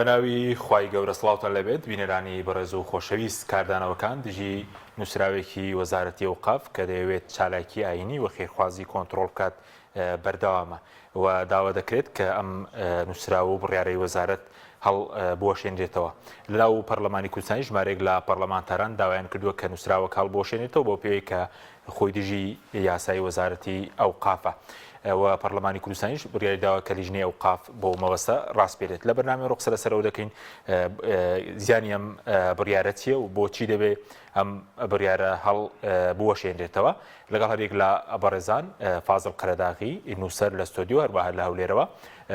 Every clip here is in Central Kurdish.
بەناوی خوای گەورە سڵاوتان لەبێت بینەرانی بەڕێز و خۆشەویست کاردانەوەکان دژی نووسراوێکی وەزارەتی ئەوقاف کە دەیەوێت چالاکی ئاینی و خێرخوازی کۆنتترۆل بکات بەردەوامە و داوا دەکرێت کە ئەم نووسراوە و بڕیارەی وەزارەت هەڵ بۆشێنرێتەوە. لەناو پەرلەمانی کوردستانی ژمارەیەک لە پەرلەمانتاران داوایان کردووە کە نووسراوەک هەڵ بۆشێنێتەوە بۆ پێوەی کە خۆی دژی یاسای وەزارەتی ئەوقافە. و پەرلەمانی کوردستانیش بڕیاری داوا کە لیژنەی ئەوقاف بۆ مەوەسە ڕاستپێرێت. لە بەرنامەی ڕۆک سەرەوە دەکەین زیانی ئەم بڕیارە چییە و بۆچی دەبێت ئەم بڕیارە هەڵ بوەشێنرێتەوە. لەگەڵ هەرێک لە بەڕێزان فازڵ قەرەداغی نووسەر لە ستۆدیۆ هەروەها لە هەولێرەوە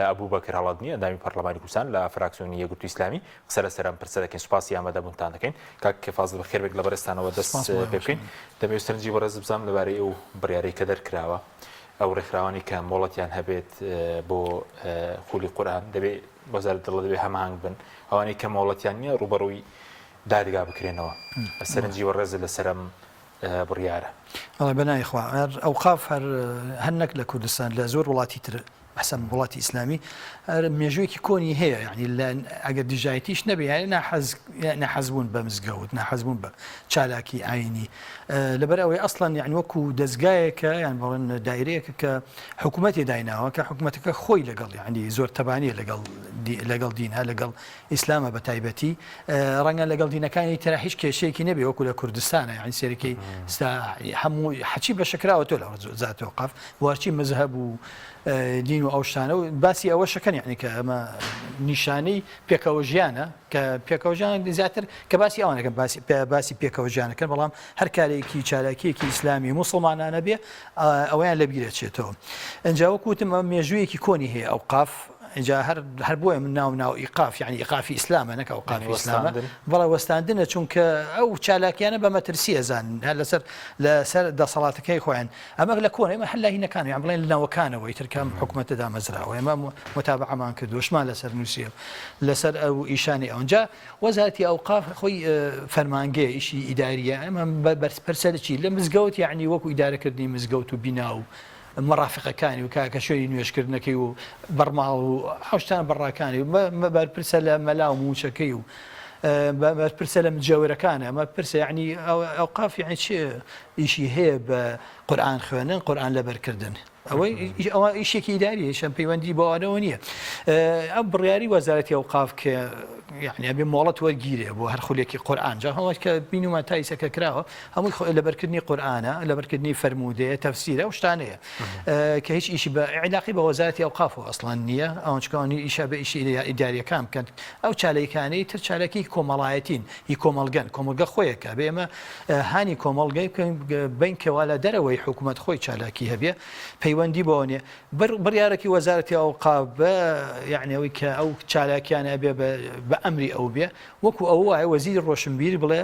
ئەبوو بەکر هەڵەدنی ئەندامی پەرلەمانی کوردستان لە فراکسیۆنی یەکگرتووی ئیسلامی قسە لەسەر ئەم پرسە دەکەین. سوپاسی ئامادەبوونتان دەکەین. کاک فازڵ بەخێربێک لە بەڕێستانەوە دەست پێ بکەین. دەبێت سەرنجی بەڕێز بزانم لەبارەی ئەو بڕیارەی کە دەرکراوە ئەو ڕێکخراوانی کە مۆڵەتیان هەبێت بۆ خولی قورئان دەبێت وەزارەت دڵ دەبێت هەماهنگ بن ئەوانەی کە مۆڵەتیان نییە ڕوبەڕووی دادگا بکرێنەوە. سەرنجی وەڕێز لەسەر ئەم بڕیارە. بەنایخوا ئەوقاف هەر نەک لە کوردستان لە زۆر وڵاتی تر حسن وڵاتی ئیسلامی مێژوویەکی کۆنی هەیە، یعنی ئەگەر دژایەتیش نەبێ یعنی نەحەزبوون بە مزگەوت، نەحەزبوون بە چالاکی ئاینی لەبەر ئەوەی ئەسڵەن یعنی وەکو دەستگایەکە یان بەڵێن دایرەیەکە کە حکوومەتی دایناوە کە حکوومەتەکە خۆی لەگەڵ یعنی زۆر تەبانیە لەگەڵ دینها لەگەڵ ئیسلامە بە تایبەتی ڕەنگە لەگەڵ دینەکانی ترا هیچ کێشەیەکی نەبێ وەکو لە کوردستانە، یعنی سێرەکەی هەموو حەچی بە شکراوە تۆ لە زات ئەوقاف وارچی مەذهب و دین و ئەو شتانە و باسی ئەوە شەکەن یعنی کە ئەمە نیشانەی پێکەوە ژیانە کە پێکەوە ژیان زیاتر کە باسی ئەوانەکە باسی پێکەوە ژیانەکەن بەڵام هەر کارێکی چالاکیەکی ئیسلامی موسڵمانانە بێ ئەویان لەبیرەچێتەوە. ئەنجا وەکوتم ئەم مێژوویەکی کۆنی هەیە ئەوقاف اینجا هەر بۆیە من ناو ئیقاف یعنی ئیقافی ئیسلامە نەک ئەوقافی ئیسلامە بەڵێ وەستاندنە چونکە ئەو چالاکیانە بە مەترسیە زان هەر لەسەر دەسەڵاتەکەی خۆیان ئەمە لە کۆن ئێمە هەر لە هینەکان یان بڵێن لەناوەکانەوەی ترکەم حکوومەتەدا مەزراوە ئێمە متابعەمان کردو شمان لەسەر نووسیە لەسەر ئەو ئیشانی ئەوەنجا وەزارەتی ئەوقاف خۆی فەرمانگەیە ئیشی ئیداریە ئەمە بەرپرسەرچی لە مزگەوت یعنی وەکو ئیدارەکردنی مزگەوت و بینا و مەرافقەکانی و کاکە شوێنی نوێشکردنەکەی و بەرماڵ و حوشتان بەڕاکانی و بەرپرسە لە مەلا و موچەکەی و بەرپرسە لە مجاورەکانە ئەمە پرسە یعنی ئەوقاف یعنی چێ ئیشی هەیە بە قورئان خوێنن قورئان لەبەرکردن ئەوە ئیشێکی ئیداریە شەم پەیوەندی بۆ ئەوە نییە. ئەو بڕیاری وەزارەتی ئەوقاف کە یعنی ئەبێ مۆڵەت وەرگیرێ بۆ هەر خولێکی قورئان جا هەڵات کە بینومە تایسەکە کراوە هەمووی لەبەرکردنی قورئانە لەبەرکردنی فەرمودەیە تەفسیرە و شتانەیە کە هیچ ئیشی بە علاقی بە وەزارەتی ئەوقافەوە ئەسڵان نییە ئەوەن چکانی ئیشە بە ئیشی ئیداریەکان بکەن ئەو چالەکانەی تر چالەکی کۆمەڵایەتین هی کۆمەڵگەن کۆمەلگە خۆیەکە بێ ئێمە هانی کۆمەڵگەی بکەین بینکەوە لە دەرەوەی حکوومەت خۆی چالاکی هەبێ پەیوەندی بۆ نیە بڕیارێکی وەزارەتی ئەوقاف بە یعنیەوەی کە ئەو چالاکیانە بێ بە ئەمری ئەو بێ وەکو ئەو وایە وەزیری ڕۆشنبیری بڵێ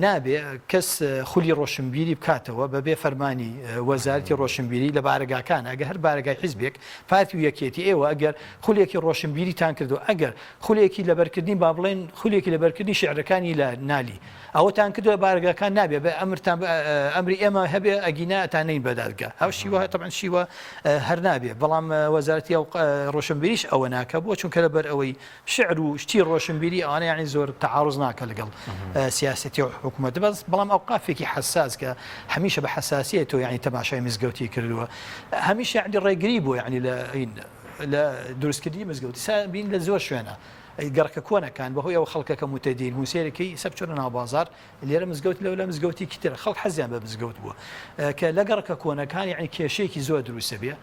نابێ کەس خولی ڕۆشنبیری بکاتەوە بەبێ فەرمانی وەزارەتی ڕۆشنبیری لە بارگاکان ئەگە هەر بارگای حیزبێک پارتی و یەکێتی ئێوە ئەگەر خولێکی ڕۆشنبیریتان کردو ئەگەر خولێکی لەبەرکردنی با بڵێن خولێکی لەبەرکردنی شعرەکانی لە نالی ئەوەتان کردووە بارگاکان نابێ بە ئەمرتان ئەمری ئێمە هەبێ ئەگینا ئەتانەین بەدادگا ئەو شیوە طبعا شیوە هەر نابێ بەڵام وەزارەتی ڕۆشنبیریش ئەوە ناکە بۆ چونکە لەبەر ئەوەی شعر و شتی ڕۆشنبیری ئەوانە یعنی زۆر تعارض ناکە لەگەڵ سیاسەتی و حکوومەت بەڵام ئەوقافێکی حساس کە هەمیشە بە حساسیت تۆ یعنی تەماشای مزگەوتی کردووە هەمیشە یعنی ڕێگری بوو یعنی لە دروستکردنی مزگەوتی بین لە زۆر شوێنە گەڕکە کۆنەکان بەهۆی ئەو خەڵکەکە متەدین موسێرەکەی سەبچۆرە ناو بازار لێرە مزگەوت لەولا مزگەوتی کتر خەڵک حەزیان بە مزگەوت بووە کە لە گەڕکە کۆنەکان یعنی کێشەیەکی زۆر دروستە بێ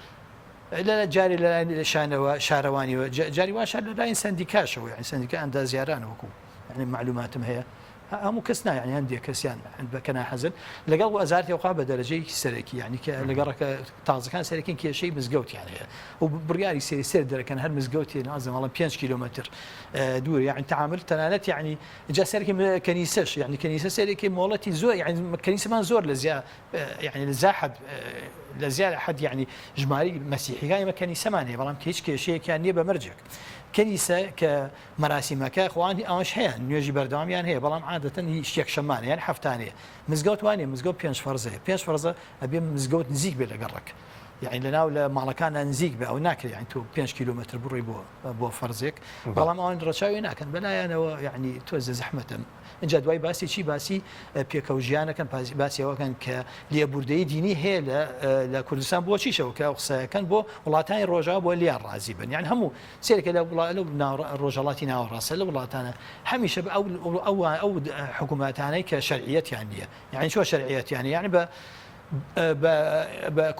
لە جاری لە شانەوە شارەوانیەوە جاری واشە لە لاین سندیکاشەوە یعنی سندیکە ئەندازیارانە وەکو یعنی معلوماتم هەیە هەموو کەس نا یعنی هەندێک کەسیان بەکەنا حەزن لەگەڵ وەزارەتی ئەوقاف بە دەرەجەی سەرەکی یعنی کە لەگەڕەکە تازەکان سەرەکین کێشەی مزگەوتیان هەیە و بڕیاری سێر دەرەکەن هەر مزگەوتی نازم وەڵام 5 کیلۆمەتر دوور یعنی تعامل تەنانەت یعنی جا سەرکی کەنیسەش یعنی کەنیسە سەرێکی مۆڵەتی زۆر یعنی کەنیسەمان زۆر لە زیاد یعنی لە زیاد حد یعنی ژماری مەسیحیەکانی مە کەنیسەمان هەیە بەڵام هیچ کێشەیەکیان نییە بە مەرجێک کەنیسە کە مەراسیمەکە خوانی ئەوش هەیە نوێژی بەردەوامیان هەیە بەڵام عادەتەن هیچ یەکشەمانە یان هەفتانەیە مزگەوت وانێ مزگەوت 5 فەرزەیە 5 فەرزە ئەبێ مزگەوت نزیک بێ لەگەڕک یعنی لەناو لە ماڵەکانە نزیک بە ئەو ناکرێت یعنی تۆ 5 کیلومتر بڕی بۆ فەرزێک بەڵام ئەوان ڕەچاوی ناکەن بەلایەنەوە یعنی تۆ زەحمەتم اینجا دوای باسی چی باسی پێکەوت ژیانەکەن باسی ئەوەکەن کە لێبوردەی دینی هەیە لە کوردستان بۆ چیشەوە کە قسەکەن بۆ وڵاتانی ڕۆژاوا بۆ لیان ڕازی بن یعنی هەموو سێرەکە لە ڕۆژهڵاتی ناوەڕاستە لە وڵاتانە هەمیشە ئەو حکوومەتانەی کە شەرعیەتیان نییە یعنی چۆ شەرعیەتیان یعنی بە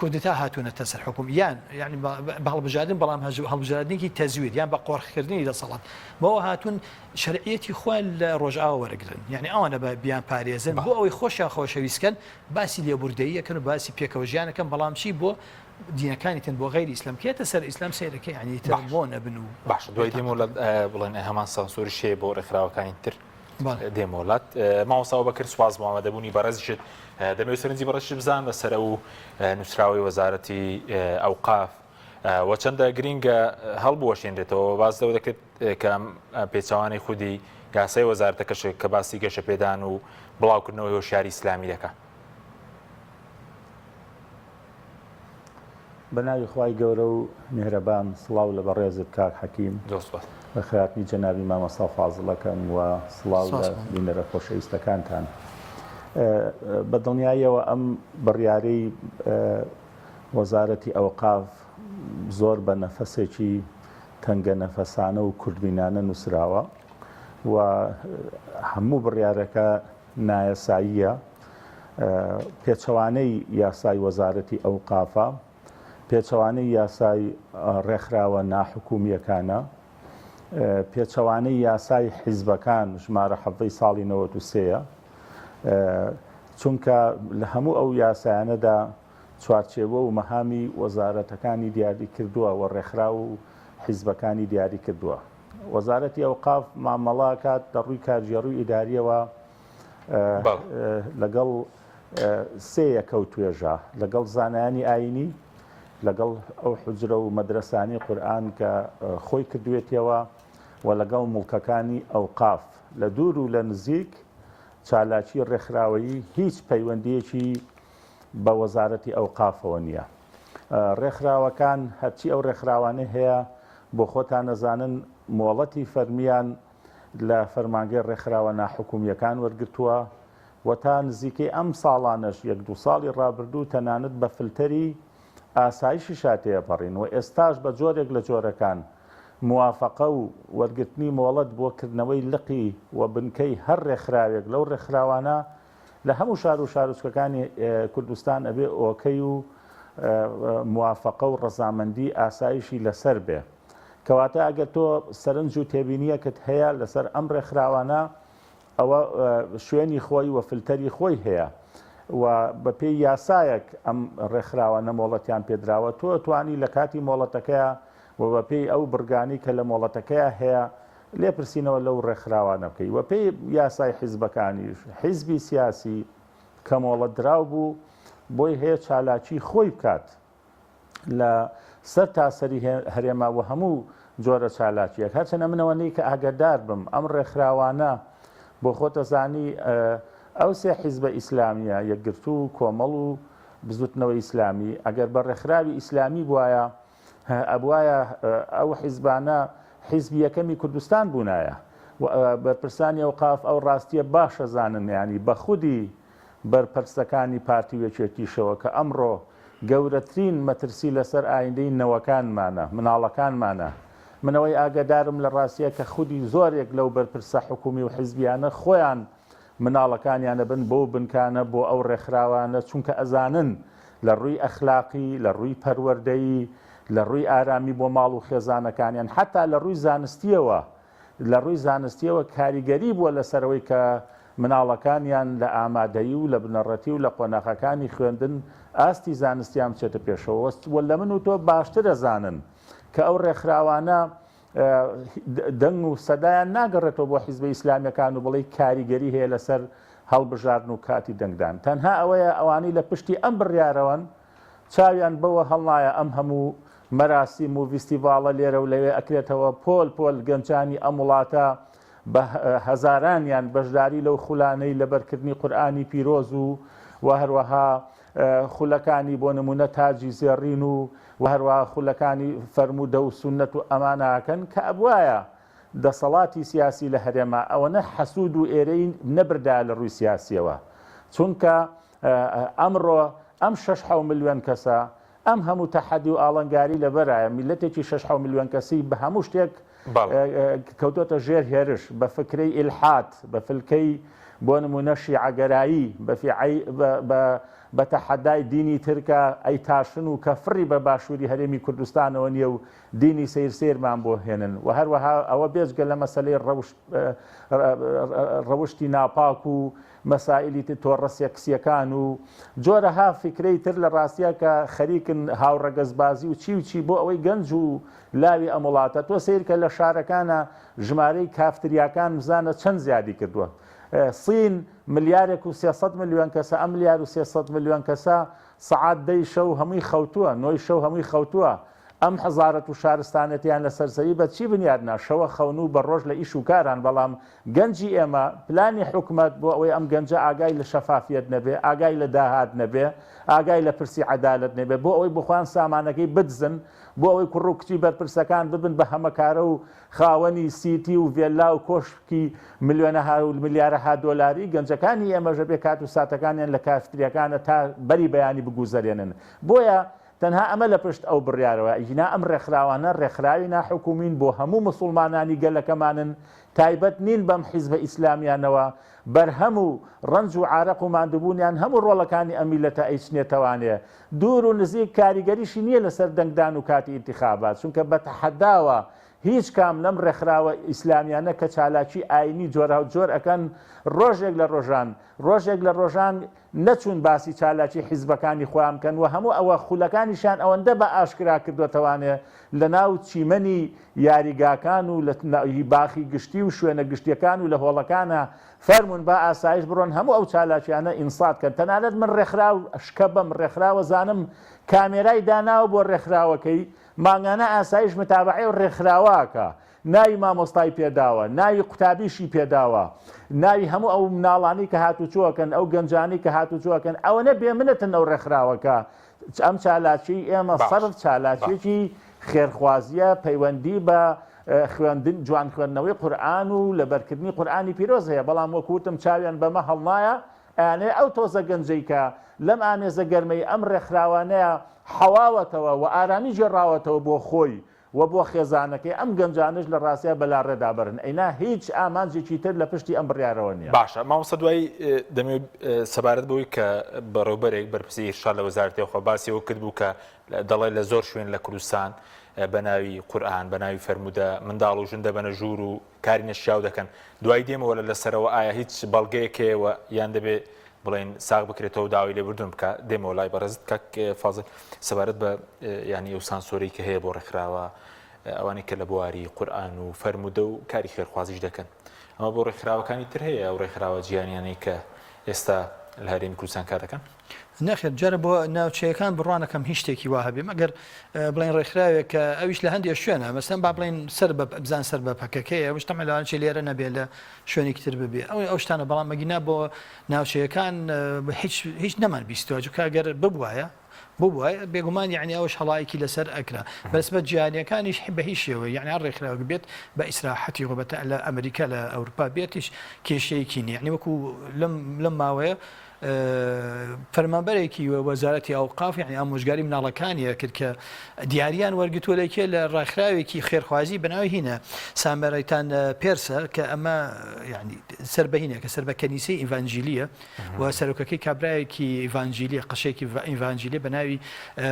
کودتا هاتوونەتە سەر حکوم یان یعنی بە هەڵبژاردن بەڵام هەڵبژاردنێکی تەزویر یان بە قۆڕکردنی دەسەڵات بەوە هاتوون شەرعیەتی خۆیان لە ڕۆژئاوا وەرەگرن یعنی ئەوانە بە بیان پارێزن بۆ ئەوەی خۆشیان خۆشەویستکەن باسی لێبوردەییەکەن و باسی پێکەوە ژیانەکەن بەڵام چی بۆ دینەکانی تن بۆ غیری ئیسلام کێتە سەر ئیسلام سیرەکە یعنی تر بۆ نەبن و باش دوای دێمەوڵات بڵێن هەمان سانسۆری شێ بۆ ڕێکخراوەکانی تر دێمەوڵات مامۆستا بەکر سواز مامەدەبوونی بەڕێزیشت دەمەوێت سەرنجی بەڕێزی بزان لەسەر و نووسراوی وەزارەتی ئەوقاف و چەندە گرینگە هەڵبوەشێنرێتەوە باز لەوە دەکرێت کە پێچەوانەی خودی یاسای وەزارەتەکەش کە باسی گەشە پێدان و بڵاوکردنەوەی هۆشیاری ئیسلامی دەکات. بەناوی خوای گەورە و میهرەبان سڵاو لە بەڕێزت کاک حەکیم بە خراپی جەنابی مامۆستا فازڵەکەم و سڵاو لە بینەرە خۆشەویستەکانتان. بەدڵنیاییەوە ئەم بڕیارەی وەزارەتی ئەوقاف زۆر بە نەفەسێکی تەنگە نەفەسانە و کوردبینانە نووسراوە و هەموو بڕیارەکە نایەساییە پێچەوانەی یاسای وەزارەتی ئەوقافە پێچەوانەی یاسای ڕێکخراوە ناحکومیەکانە پێچەوانەی یاسای حیزبەکان ژمارە 7 ساڵی 93ە چونکە لە هەموو ئەو یاسایانەدا چوارچێوە و مەهامی وەزارەتەکانی دیاری کردووە و ڕێکخراو و حیزبەکانی دیاری کردووە. وەزارەتی ئەوقاف مامەڵاکات دەڕووی کارژێڕووی ئیداریەوە لەگەڵ سێیە کەوتوێژە لەگەڵ زانایانی ئاینی لەگەڵ ئەو حجرە و مەدرسانی قورئان کە خۆی کردوێتەوە و لەگەڵ مڵکەکانی ئەوقاف لە دوور و لە نزیک چالاکی ڕێکخراوەیی هیچ پەیوەندیەکی بە وەزارەتی ئەوقافەوە نییە. ڕێکخراوەکان هەرچی ئەو ڕێکخراوانەی هەیە بۆ خۆتان نەزانن مۆڵەتی فەرمیان لە فەرمانگەی ڕێکخراوە ناحکومیەکان وەرگرتووە و تا نزیکەی ئەم ساڵانەش 1-2 ساڵی ڕابردوو تەنانەت بە فلتەری ئاسایشی شاتەیە پەڕین و ئێستاش بە جۆرێک لە جۆرەکان موافقە و وەرگرتنی مۆڵەت بۆ کردنەوەی لقی و بنکەی هەر ڕێکخراوێک لەو ڕێکخراوانە لە هەموو شار و شارۆچکەکانی کوردستان ئەبێ ئۆکەی و موافقە و ڕەزامەندی ئاسایشی لەسەر بێ کەواتە ئەگەر تۆ سەرنج و تێبینیەکەت هەیە لەسەر ئەم ڕێکخراوانە ئەوە شوێنی خۆی و فلتەری خۆی هەیە و بە پێی یاسایەک ئەم ڕێکخراوانە مۆڵەتیان پێدراوە تۆ توانی لە کاتی مۆڵەتەکەیە و بە پێی ئەو برگانی کە لە مۆڵەتەکەیە هەیە لێپرسینەوە لەو ڕێکخراوانە بکەی و پێی یاسای حیزبەکانیش حیزبی سیاسی کە مۆڵەت دراو بوو بۆی هەیە چالاکی خۆی بکات لە سەر تاسەری هەرێما و هەموو جۆرە چالاکیەک هەرچەنە منەوەنەی کە ئاگادار بم ئەم ڕێکخراوانە بۆ خۆتە زانی ئەو سێ حیزبە ئیسلامیە یەکگرتو و کۆمەڵ و بزوتنەوەی ئیسلامی ئەگەر بە ڕێکخراوی ئیسلامی بوایە ئەبوایە ئەو حیزبانە حیزبی یەکەمی کوردستان بوونایە بەرپرسانی ئەوقاف ئەو ڕاستیە باشە زانن ینی بە خودی بەرپەرسەکانی پارتی وێچێتیشەوە کە ئەمڕۆ گەورەترین مەترسی لەسەر ئایندەی نەوەکانمانە مناڵەکانمانە منەوەی ئاگادارم لە ڕاستیە کە خودی زۆرێک لەو بەرپرسە حکومی و حیزبیانە خۆیان مناڵەکانیانە بن بۆ بنکانە بۆ ئەو ڕێکخراوانە چونکە ئەزانن لە ڕووی ئەخلاقی لە ڕووی پەروەردەیی لە ڕووی ئارامی بۆ ماڵ و خێزانەکانیان حتا لە ڕووی زانستیەوە کاریگەری بووە لەسەرەوەی کە مناڵەکانیان لە ئامادەیی و لە بنەڕەتی و لە قۆناغەکانی خوێندن ئاستی زانستیان بچێتە پێشەوە وە لە من و تۆ باشتر دەزانن کە ئەو ڕێکخراوانە دەنگ و سەدایان ناگەڕێتەوە بۆ حیزبە ئیسلامیەکان و بڵێ کاریگەری هەیە لەسەر هەڵبژاردن و کاتی دەنگدان تەنها ئەوەیە ئەوانەی لە پشتی ئەم بڕیارەوەن چاویان بەوە هەڵنایە ئەم هەموو مەراسیم و ڤیستیڤاڵە لێرە و لەوێ ئەکرێتەوە پۆل گەنجانی ئەم وڵاتە بە هەزارانیان بەشداری لەو خولانەی لەبەرکردنی قورئانی پیرۆز و هەروەها خولەکانی بۆ نمونە تاجی زێڕین و هەروە خولەکانی فەرموودە و سونەت و ئەمانەکەن کە ئەبوایە دەسەڵاتی سیاسی لە هەرێما ئەوەنە حەسوود و ئێرەی نەبردا لە ڕووی سیاسیەوە چونکە ئەمڕۆ ئەم 6 ملیۆن کەسە ئەم هەموو تەحەدی و ئاڵنگاری لەبەرایە میلەتێکی 6 ملیۆن کەسی بە هەموو شتێک کەوتۆتە ژێر هێرش بە فکرەی ئیلحاد بە فلکەی بۆ نمونە شیعەگەرایی بە تەحەدای دینی ترکە ئەی تاشن و کەفڕی بە باشووری هەرێمی کوردستانەوە نییە و دینی سیرسێرمان بۆ هێنن و هەروەها ئەوە بێجگە لە مەسەلەی ڕەوشتی ناپاک و مەسائلی تۆڕە سێکسیەکان و جۆرەها فکرەی تر لە ڕاستیە کە خەریکن هاوڕەگەزبازی و چی بۆ ئەوەی گەنج و لاوی ئەم وڵاتە تۆ سیرکە لە شارەکانە ژمارەی کافتریاکان بزانە چەند زیادی کردووە. سین ملیارێک و 300 ملیۆن کەسە ئەم ملیار و 300 ملیۆن کەسە سەعات دەی شەو هەمووی خەوتووە نۆی شەو هەمووی خەوتووە ئەم حەزارەت و شارستانەتیان لە سەرسەری بە چی بنیادنا شەوە خەون و بە ڕۆژ لە ئیش و کاران بەڵام گەنجی ئێمە پلانی حکومەت بۆ ئەوەی ئەم گەنجە ئاگای لە شەفافیت نەبێ ئاگای لە داهات نەبێ ئاگای لە پرسی عەدالەت نەبێ بۆ ئەوەی بخوان سامانەکەی بدزن بۆ ئەوەی کوڕ و کچی بەرپرسەکان ببن بە هەمەکارە و خاوەنی سیتی و ڤێلا و کۆشکی ملیۆنەها و ملیارەها دۆلاری گەنجەکانی ئێمەژە بێ کات و ساتەکانیان لە کافتریەکانە تا بەری بەیانی بگوزەرێنن بۆیە تەنها ئەمە لە پشت ئەو بڕیارەوە ئینا ئەم ڕێکخراوانە ڕێکخراوی ناحکومین بۆ هەموو مسلمانانی گەلەکەمانن تایبەت نین بەم حیزبە ئیسلامیانەوە بەرهەم و ڕنج و عارەق و ماندووبوونیان هەموو ڕۆڵەکانی ئەم میلەتە ئەیچنێتەوانێ دوور و نزیک کاریگەریشی نییە لەسەر دەنگدان و کاتی ئینتیخابات چونکە بە تەحەداوە هیچ کام لەم ڕێکخراوە ئیسلامیانە کە چالاکی ئاینی جۆرا و جۆر ئەکەن ڕۆژێک لە ڕۆژان نەچوون باسی چالاکی حیزبەکانی خۆیان بکەن و هەموو ئەوە خولەکانیشان ئەوەندە بە ئاشکرا کردوێتەوانێ لە ناو چیمەنی یاریگاکان و لە باخی گشتی و شوێنە گشتیەکان و لە هۆڵەکانە فەرمونون با ئاسایش بڕۆن هەموو ئەو چالاکیانە ئینسات کەن تەنانەت من ڕێکخراو شکە بەم ڕێکخراوە زانم کامێرای داناوە بۆ ڕێکخراوەکەی ماگانە ئاسایش متابعی و ڕێکخراوەکە ناوی مامۆستای پێداوە ناوی قوتابیشی پێداوە ناوی هەموو ئەو مناڵانی کە هاتوچۆکەن ئەو گەنجانی کە هاتوچۆکەن ئەوە نەبێ منەتن ئەو ڕێکخراوەکە ئەم چالاکی ئێمە سەرف چالاکیێکی خێرخوازیە پەیوەندی بە خوێندن جوان خوێندنەوەی قورئان و لەبەرکردنی قورئانی پیرۆز هەیە بەڵام وەکوتم چاویان بەمە هەڵنایە ئەیانێ ئەو تۆزە گەنجەی کە لەم ئامێزە گەرمەی ئەم ڕێکخراوانەیە حەواوەتەوە و ئارامی ژێڕاوەتەوە بۆ خۆی و بۆ خێزانەکەی ئەم گەنجانش لە ڕاستیە بەلا ڕێدابرن ئەینا هیچ ئامانجێکی تر لە پشتی ئەم بڕیارەوە نییە. باشە مامۆستا دوای دەمەوێت سەبارەت بەوەی کە بەڕێوبەرێک بەرپرسی ئیرشاد لە وەزارەتی خۆ باسیەوە کرد بوو کە دەڵێ لە زۆر شوێن لە کوردستان بە ناوی قورئان بە ناوی فەرموودە منداڵ و ژندە بەنە ژوور و کاری نەشیاو دەکەن دوای دێمەوە لەسەرەوە ئایا هیچ بەڵگەیەکەوە یان دەبێت بڵێن ساغ بکرێتەوە داوای لێبوردن بکە دێمەوە لای بەڕێزت کاک فازڵ سەبارەت بە ینی ئەو سانسۆرەی کە هەیە بۆ ڕێکخراوە ئەوانەی کە لە بواری قورئان و فەرموودە و کاری خێرخوازیش دەکەن ئەمە بۆ ڕێکخراوەکانی تر هەیە ئەو ڕێکخراوە جیهانیانەی کە ئێستا لە هەرێمی کوردستان کار دەکەن نەخێت جارە بۆ ناوچەیەکان بڕوانەکەم هیچ شتێکی وا هەبێ مەگەر بڵێن ڕێکخراوێک کە ئەویش لە هەندێک شوێنە مەسەن با بڵێن بزان سەر بە پەکەکەی ئەوش تەمەلوانچی لێرە نەبێ لە شوێنێکی تر ببێ ئەو شتانە بەڵام مەگینا بۆ ناوچەیەکان هیچ نەمان بیستوە چونکە ئەگەر ببوایە بێگومان یعنی ئەوش هەڵایەکی لەسەر ئەکرا بەسبەت جیهانیەکانیش بە هیچ شێوە یعنی هەر ڕێکخراوەک بێت بە ئیسراحەتی ڕۆبەتە لە ئەمریکا لە ئەوروپا بێتیش کێشەیەکی نیە یعنی وەکو لەم ماوەیە فەرمانبەرێکی وەزارەتی ئەوقاف یعنی ئامۆژگاری مناڵەکانیە کرد کە دیاریان وەرگتووە لەکێ لە ڕێکخراوێکی خێرخوازی بەناوی هینە سامبەرەیتان پێرسە کە ئەمە ینی سەربەهینە کە سەر بە کەنیسەی ئیڤانجیلیە و سەرۆکەکەی کابرایەکی ئیڤانجیلی قەشێکی ئیڤانجیلی بە ناوی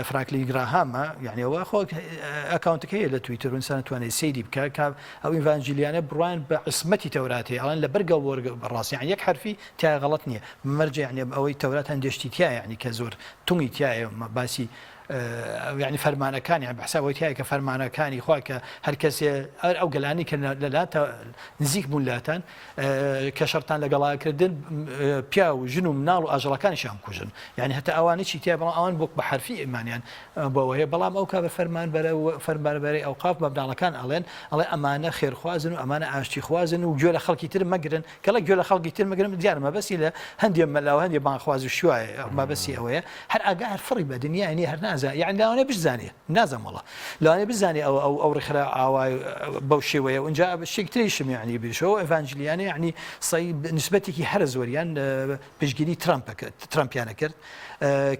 فرانکلین گراهامە یعنی ئەوە خۆ ئەکاونتەکەی لە تویتر و ئینسان توانێت سەیری بکە ئەو ئیڤانجیلیانە بڕوان بە عسمەتی تەوراتێ ئەڵەن لە بەرگە وەرگە بەڕاستی یعنی یەک حرفی تیا غەڵەت نییە مەرجە یعنی ئەوەی تەورات هەندێشتی تایە یعنی کە زۆر تونگی تایە باسی یعنی فەرمانەکانی بەحساوەتیایە کە فەرمانەکانی خوا کە هەر کەسێ ئەو گەلانی کە لەلاتە نزیک بوون لاتان کە شەرتان لەگەڵاکردن پیا و ژن و مناڵ و ئاژەڵەکانیشیان کوژن یعنی هەتا ئەوانەی تیا بەڵام ئەوان بۆک بە حرفی ئیمانیان بەوەیە بەڵام ئەو کا بە فەرمانبەرەی ئەوقاف بە منداڵەکان ئەڵێن ئەمانە خێرخوازن و ئەمانە ئاشتی خوازن و گوێ لە خەڵکی تر مەگرن کەڵک گوێ لە خەڵکی تر مەگرن دیارە مەبەسی لە هەندێک مەلاو هەندێک بانخواز و شوایە مەبەسی ئەوەیە هەر ئاگا هەر فڕی بە دنیا نی هەر نازان یعنی لاوانێ بزانێ نازم وڵە لەوانێ بزانێ ئەو ڕێکخرا ئاوای بەو شێوەیە اونجا شێکتریشم یعنی بێشەوە ئەڤانجلیانە یعنی نسبەتێکی هەر زۆریان پشگیری ترامپیانە کرد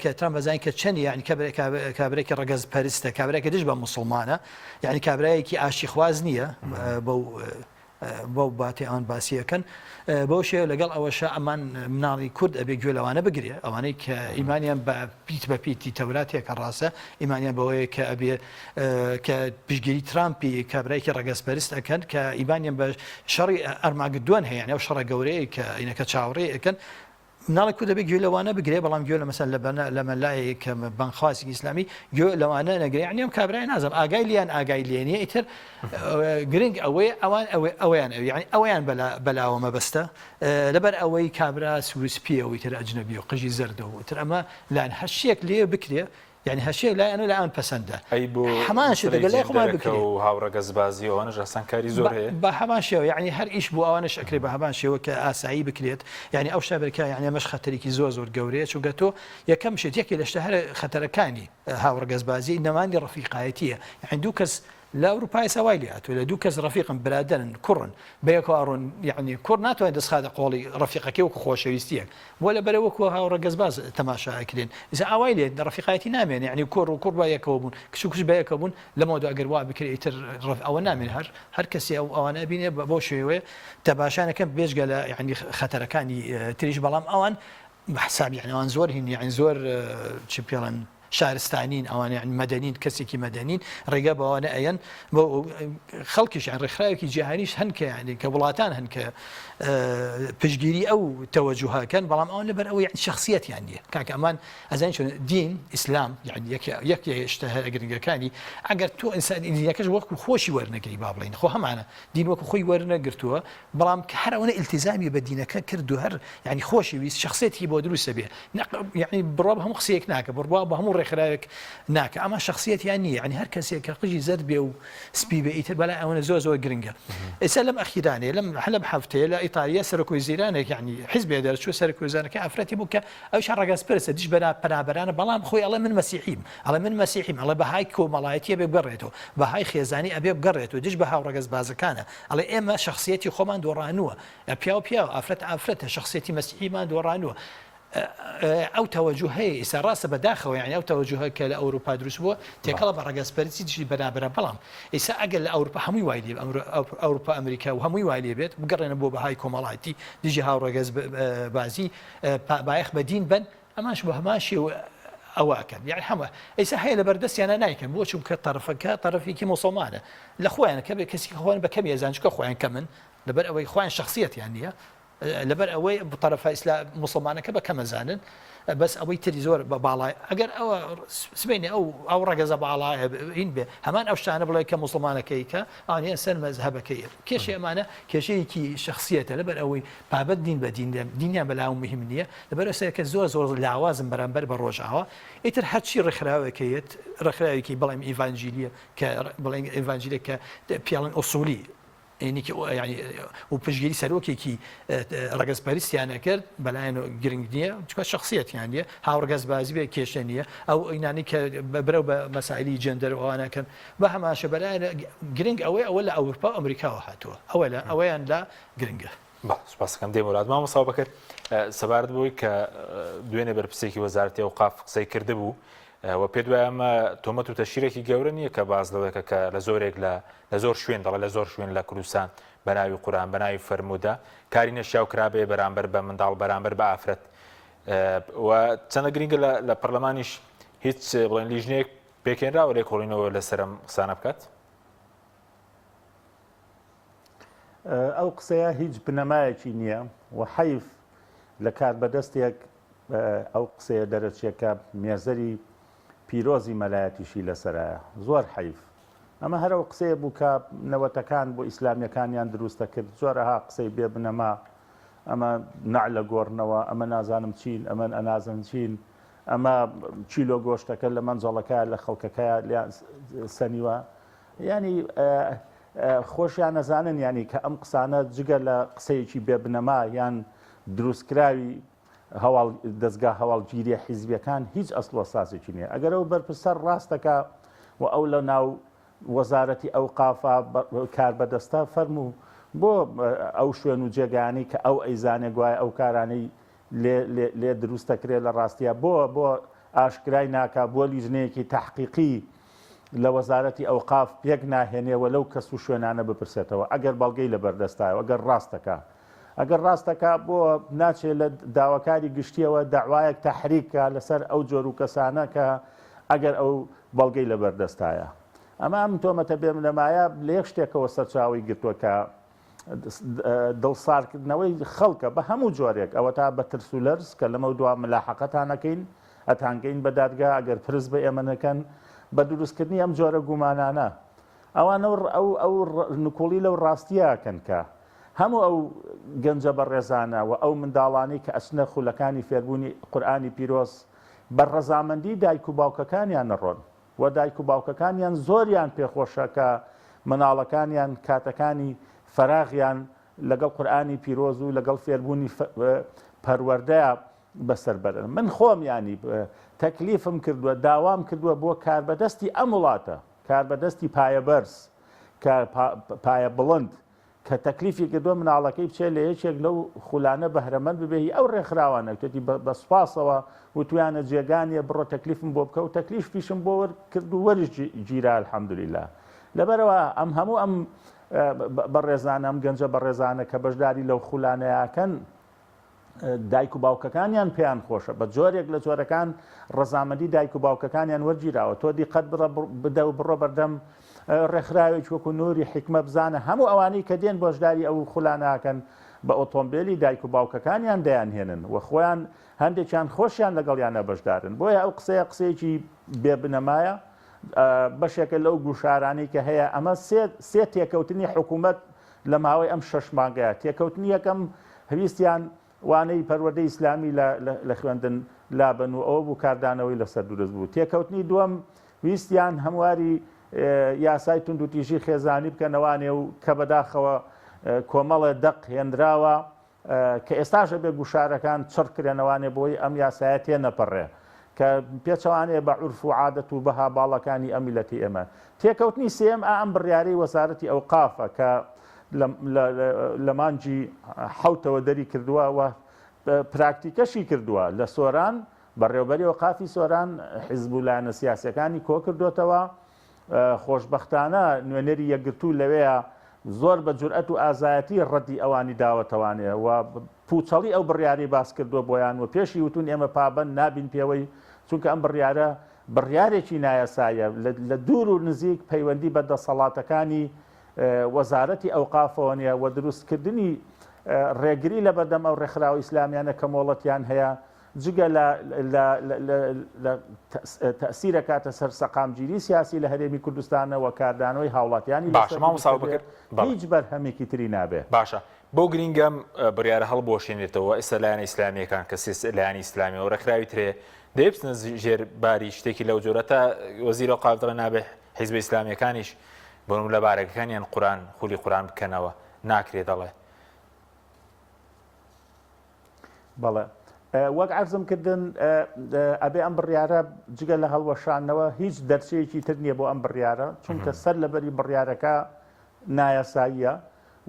کە ترامپ بەزانین کە چەندی یعنی کابرێکی ڕەگەز پەرستە کابرایەکی دژ بە موسڵمانە یعنی کابرایەکی ئاشتی خواز نییە بەو باتێ ئەوان باسیەکەن بەو شێوە لەگەڵ ئەوەشە ئەمان مناڵی کورد ئەبێ گوێ لەوانە بگرێ ئەوانەی کە ئیمانیان بە پیت بە پیتی تەوراتێکە ڕاستە ئیمانیان بەوەیە کە ئەبێ کە پشگیری ترامپی کابرایەکی ڕەگەزپەرست ئەەکەن کە ئیمانیان بە شەڕی ئەرماگدووان هەیە ئەو شەڕە گەورەیە کە ئینەکە چاوەڕێ ئەەکەن مناڵی کو دەبێت گوێ لەوانە بگرێ بەڵام گوێ لە مەسەل لە مەلایە کە بانخوازی ئیسلامی گوێ لەوانە نەگرێ یعنی کابرای نازم ئاگای لیان ئاگای لێنیە ئیتر گرنگ ئەوەیە ئەویان یعنی ئەویان بەلاوە مەبەستە لەبەر ئەوەی کابرا سوروسپیەوەی تر ئەجنەبی و قژی زەردەوە تر ئەمە لاەن هەشتێک لێ بکرێ یعنی هەشێک لایەنە لە ئەوان پەسەندە هەمانش دەگەل لای خۆمان بکرێ و هاوڕەگەزبازی ئەوانەش ئاسانکاری زۆر هەیە بە هەمان شێوە یعنی هەر ئیش بۆ ئەوانش ئەکرێ بە هەمان شێوە کە ئاسایی بکرێت یعنی ئەو شابرکە یعنی ئەمەش خەتەرێکی زۆر گەورەیە چونکە تۆ یەکەم شێت یەکی لە شتە هەر خەتەرەکانی هاوڕەگەزبازی نەمانی ڕەفیقایەتیە یعنی دوو کەس لە ئەوروپای سەوای لێهاتووە لە دوو کەس ڕەفیقن برادرن کوڕن بەیەک ئاڕۆن یعنی کوڕ ناتوانێت دەستخاتە قۆڵی ڕەفیقەکەی وەکو خۆشەویستیەک بۆ لەبەرەوە وەکو هاوڕەگەزباز تەماشاکرێن ئیزا ئاوای لێ ڕەفیقایەتی نامێن یعنی کوڕ و کوڕ با یەکەوە بوون کچ و کچ بە یەکەوە بوون لەمەوە ئەگەر وا بکرێت ئیتر ئەوە نامێن هەر کەسی ئەوانە بینێ بۆ شێوەیە تەباشانەکەم بێژگە لە یعنی خەتەرەکانی تریش بەڵام ئەوان بەحساب یعنی ئەوان زۆر هین یعنی زۆر چی پێڵێن شارستانین ئەوان یعنی مەدەنین کەسێکی مەدەنین ڕێگە بەوانە ئەیەن بۆ خەڵکیش یان ڕێکخراوێکی جیهانیش هەن کە یعنی کە وڵاتان هەن کە پشگیری ئەو تەوەجوهاکەن بەڵام ئەوان لەبەر ئەوەی شخصیەتیان نییە کاکە ئەمان ئەزانین چۆن دین ئیسلام یعنی یەک هێشتا هەر گرنگەکانی ئەگەر تۆ ئینسان دینەکەش وەکو خۆشی وەرنەگری با بڵین خۆ هەمانە دین وەکو خۆی وەرنەگرتووە بەڵام کە هەر ئەوەنە ئیلتیزامی بە دینەکە کرد و هەر یعنی خۆشی ویست شخصیەتی بۆ دروستە بێ یعنی بڕوا بە هەموو قسەیەک ناکە بڕوا بە هەموو ڕێکخراوێک ناکە ئەمە شخصیەتیان نییە یعنی هەر کەسێک کە قژی زەرد بێ و سپی بە ئیتر بەلای ئەوەنە زۆر گرنگە ئێستا لەم ئەخیرانەیە لەم هەفتەیە لە ئیتالیا سەرۆکۆی زیرانێک یعنی حیزبێ دەرچوو سەرۆکۆی وەزارەکە ئافرەتی بوو کە ئەوش ڕەگەزپەرستە دیش پەنابەرانە بەڵام خۆی ئەڵێ من مەسیحیم ئەڵێ بەهای کۆمەڵایەتیە بێ بگەڕێتەوە بەهای خێزانی ئەبێ بگەڕێتەوە دیش بە هاوڕەگەزبازەکانە ئەڵێ ئێمە شخصیەتی خۆمان دۆڕانووە پیا ئافرەتە شخصیەتی مەسیحیمان دۆڕانووە ئەو تەوەجوه هەیە ئێستا ڕاستە بەداخەوە یعنی ئەو تەوەجوهە کە لە ئەوروپا دروست بووە تێکەڵە بە ڕەگەزپەرستی دیژی بەرابەرە بەڵام ئێستا ئەگەر لە ئەوروپا هەمووی وای لێ ئەوروپا ئەمریکا و هەمووی وای لێ بێت بگەڕێنە بۆ بەهای کۆمەڵایەتی دیژی هاوڕەگەزبازی بایەخ بە دین بن ئەماش بە هەمان شێوە ئەوەکەن یعنی هەموو ئێستا هەیە لە بەردەستیانە نایکەن بۆ چونکە تەرەفەکە تەرەفێکی موسڵمانە لە خۆیان کە کەسی خۆیان بە کەمی ئێزان چکە خۆیان کە من لەبەر ئەوەی خۆیان شخصیەتیان نییە لەبەر ئەوەی بطرفە ئیسلام مسلمانەکە بە کەمەزانن بەس ئەوەی تری زۆر بە باڵای ئەگەر ئەوە سبینی ئەو ڕەگەزە باڵایە این بێ هەمان ئەو شتانە بڵێ کە مسلمانەکەی کە ئەوانە سەر مەزهەبەکەی کێشی ئەمانە کێشەیەکی شخصیەتە لەبەر ئەوەی بابەت دین بە دینیان بەلاو مهم نییە لەبەر ئەوەیە کە زۆر لاوازم بەرامبەر بە ڕۆژاوە ئیتر هەرچی ڕێکخراوێکەیەت ڕێکخراوێکی بەڵێم ئیڤانجیلیە کە بڵێن ئیڤانجیلە کە پێڵێن ئوسولی ینی و پشگیری سەرۆکێکی ڕەگەزپەرستیانە کرد بەلایەن گرنگ نییە چکە شخصیەتیان نیە هاوڕەگەزبازی بێ کێشە نییە ئەو ئینانی کە بەرەو بە مەسائلی جەندەر ئەوانەکەن بە هەماشە بەلایەنە گرنگ ئەوە لە ئەوروپا ئەمریکاوە هاتووە ئەوەیان لە گرنگە سپاسەکەم دێمەولات مامۆستا بەکرد سەبارەت بووی کە دوێنێ بەرپرسێکی وەزارەتی ئەوقاف قسەی کرده بوو و پێ دوای ئەمە تۆمەت و تەشیرێکی گەورە نییە کە باز لەوەکە کە لە زۆرێک لە زۆر شوێن دەڵێ لە زۆر شوێن لە کوردستان بە ناوی قورآن بە ناوی فەرموودە کاری نەشیاو کرابێ بەرامبەر بە منداڵ بەرامبەر بە ئافرەت و چەندە گرنگە لە پەرلەمانیش هیچ بڵێن لیژنەیەک پێکێنراوە لێ کۆڵینەوە لەسەرم قسانە بکات ئەو قسەیە هیچ بنەمایەکی نییە و حەیف لە کار بەدەستێک ئەو قسەیە دەرەچێکە مێزەری پیرۆزی مەلایەتیشی لەسەرایە زۆر حەیف ئەمە هەرەوە قسەیە بوو کە نەوەتەکان بۆ ئیسلامیەکانیان دروستە کرد زۆرەها قسەی بێ بنەما ئەمە نەع لە گۆڕنەوە ئەمە نازانم چین ئەمە ئەنازم چین ئەمە چیلۆ گۆشتەکە لە مەنجەڵەکە لە خەڵکەکە لیان سەنیوە ینی خۆشیان نەزانن ینی کە ئەم قسانە جگە لە قسەیەکی بێ بنەما یان دروستکراوی دەستگا هەواڵگیریە حیزبیەکان هیچ ئەسڵ ساسێکی نییە ئەگەر ئەو بەرپرسەر ڕاستەکە و ئەو لە ناو وەزارەتی ئەو قافا کار بەدەستە فەرموو بۆ ئەو شوێن و جێگانی کە ئەو ئەیزانێ گوایە ئەو کارانەی لێ دروستەکرێت لە ڕاستیە بۆ ئاشکرای ناکە بۆ لیژنەیەکی تحقیقی لە وەزارەتی ئەو قاف پێک ناهێنێەوە لەو کەس و شوێنانە بپرسێتەوە ئەگەر بەڵگەی لە بەردەستایەوە ئەگەر ڕاستەکە بۆ ناچێت لە داواکاری گشتیەوە داوایەک تەحریکە لەسەر ئەو جۆر و کەسانە کە ئەگەر ئەو بەڵگەی لە بەردەستایە ئەمە ئەم تۆمەتە بێم لەمایە لە یەک شتێکەوە سەرچاوی گرتووە کە دڵسارکردنەوەی خەڵکە بە هەموو جۆرێک ئەوە تا بە ترس و لەرز کە لەمە دوا ملاحەقەتانەکەین ئەتانگەین بە دادگا ئەگەر پرس بە ئێمە نەکەن بە دروستکردنی ئەم جۆرە گومانانە ئەوانە ئەو نکۆڵی لەو ڕاستیەکەن کە هەموو ئەو گەنجە بەڕێزانە و ئەو منداڵانی کە ئەچنە خولەکانی فێربوونی قورئانی پیرۆز بە ڕەزامەندی دایک و باوکەکانیان نەڕۆن و دایک و باوکەکانیان زۆریان پێخۆشە کە مناڵەکانیان کاتەکانی فەراغیان لەگەڵ قورئانی پیرۆز و لەگەڵ فێربوونی پەروەردەیە بەسەر بەرن من خۆم ینی تەکلیفم کردووە داوام کردووە بۆ کاربەدەستی ئەم وڵاتە کاربەدەستی پایە بەرز پایە بڵند کە تەکلیفی کردووە مناڵەکەی بچێت لە یەکێک لەو خولانە بەهرەمەند ببێهی ئەو ڕێکخراوانە توێتی بە سوپاسەوە وتویانە جێگانیە بڕۆ تەکلیفم بۆ بکە و تەکلیف پیشم بۆ کرد و وەرش گیرا الحەمدولیلا لەبەرەوە ئەم هەموو ئەم بەڕێزانە ئەم گەنجە بەڕێزانە کە بەشداری لەو خولانەیەکەن دایک و باوکەکانیان پێیان خۆشە بە جۆرێک لە جۆرەکان ڕەزامەندی دایک و باوکەکانیان وەرگیراوە تۆ دیقەت بدە و بڕۆ بەردەم ڕێکخراوێک وەکو نوری حکمە بزانە هەموو ئەوانەی کە دێن بۆشداری ئەو خولانەکەن بە ئۆتۆمبیلی دایک و باوکەکانیان دەیانهێنن و خۆیان هەندێکیان خۆشیان لەگەڵیانە بەشدارن بۆیە ئەو قسەیەکی بێ بنەمایە بەشێکە لەو گوشارانەی کە هەیە ئەمە سێ تێکەوتنی حکوومەت لە ماوەی ئەم 6 مانگەیە تێکەوتنی یەکەم هەویستیان وانەی پەروەردەی ئیسلامی لە خوێندن لابن و ئەوە بوو کاردانەوەی لەسەر دروست بوو تێکەوتنی دووەم ویستیان هەمواری یاسای تونند و تیژی خێزانی بکەنەوانێ و کە بەداخەوە کۆمەڵە دەق هێنراوە کە ئێستاشە بێ گوشارەکان چڕکرێنەوانێ بۆی ئەم یاسایە تێ نەپەڕێ کە پێچەوانەیە بە عورف و عادەت و بەها باڵەکانی ئەم میلەتی ئێمە تێکەوتنی سێم ئەم بڕیارەی وەزارەتی ئەو قافە کە لە مانجی حوتەوە دەری کردووە و پراکتیکەشی کردووە لە سۆران بەڕێوەبەری ئەوقافی سۆران حیزب و لایەنە سیاسیەکانی کۆ کردوتەوە خۆشبەختانە نوێنەری یەکگرتوو لەوەیە زۆر بە جورئەت و ئازایەتی ڕەتی ئەوانی داوەتەوانێ و پوچەڵی ئەو بڕیاری باس کردووە بۆیان و پێشی وتون ئێمە پابەند نابین پێوەی چونکە ئەم بڕیارە بڕیارێکی نایەسایە لە دوور و نزیک پەیوەندی بە دەسەڵاتەکانی وەزارەتی ئەوقافەوە نیە و دروستکردنی ڕێگری لە بەردەم ئەو ڕێکخراوە ئیسلامیانە کە مۆڵەتیان هەیە جگە لە تەسیرە کاتە سەر سەقامگیری سیاسی لە هەرێمی کوردستانە و کاردانەوەی هاوڵاتیانی هیچ بەرهەمێکی تری نابێ باشە بۆ گرنگەم بڕیارە هەڵبۆشێنێتەوە ئێستا لایەنە ئیسلامیەکان کە لایەنی ئیسلامی و ڕێکخراوی ترێ دەبستنە ژێر باری شتێکی لەو جۆرە تا وەزیرە قاوتڵە نابێ حیزبە ئیسلامیەکانیش بۆنم لە بارەکەکانیان قورآن خولی قورآن بکەنەوە ناکرێ دەڵێ بەڵێ وەک عەرزم کردن ئەبێ ئەم بڕیارە جگە لە هەڵوەشانەوە هیچ دەرچەیەکی تر نییە بۆ ئەم بڕیارە چونکە سەر لەبەری بڕیارەکە نایەساییە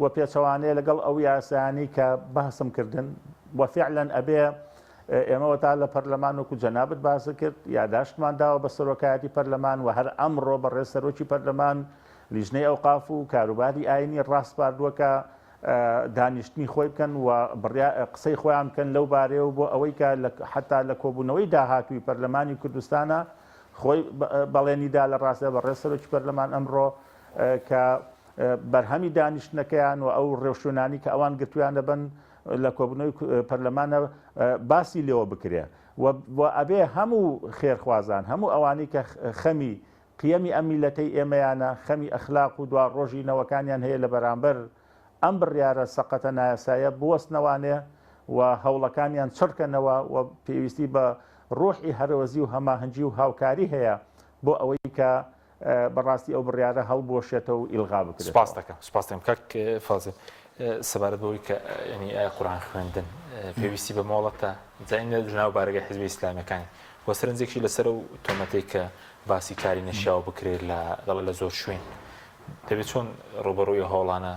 و پێچەوانەیە لەگەڵ ئەو یاسایانی کە بەهسم کردن و فعلەن ئەبێ ئێمەوە تا لە پەرلەمان وەکو جەنابەت باس کرد یاداشتمان داوە بە سەرۆکایەتی پەرلەمان و هەر ئەمڕۆ بەڕێز سەرۆکی پەرلەمان لیژنەی ئەوقاف و کاروباری ئاینی ڕاستپاردووەکە دانیشتنی خۆی بکەن و قسەی خۆیان بکەن لەو بارەیەوە بۆ ئەوەی کە حتا لە کۆبوونەوەی داهاتووی پەرلەمانی کوردستانە خۆی بەڵێنیدا لە ڕاستە بەڕێز سەرۆکی پەرلەمان ئەمڕۆ کە بەرهەمی دانیشتنەکەیان و ئەو ڕێوشونانی کە ئەوان گرتویان دەبن لە کۆبنەوەی پەرلەمانە باسی لێوە بکرێ و ئەبێ هەموو خێرخوازان هەموو ئەوانەی کە خەمی قیەمی ئەم میلەتەی ئێمەیانە خەمی ئەخلاق و دوا ڕۆژینەوەکانیان هەیە لە بەرامبەر ئەم بڕیارە سەقەتە نایاسایە بوەستنەوانێ و هەوڵەکانیان چڕکەنەوە و پێویستی بە ڕۆحی هەرۆزی و هەماهەنگی و هاوکاری هەیە بۆ ئەوەی کە بەڕاستی ئەو بڕیارە هەڵبۆشێتەوە و ئیلغا بکرێت. سپاس دەکەم سپاس دەکەم کاک فازڵ سەبارەت بەوەی کە ینی ئایا قورئان خوێندن پێویستی بە مۆڵەتە جاین لە ژناو بارگەی حیزبی ئیسلامیەکانی وە سەرنجێکی لەسەر و تۆمەتەی کە باسی کاری نەشیاوە بکرێت لە زۆر شوێن دەبێت چۆن ڕوبەڕووی هەوڵانە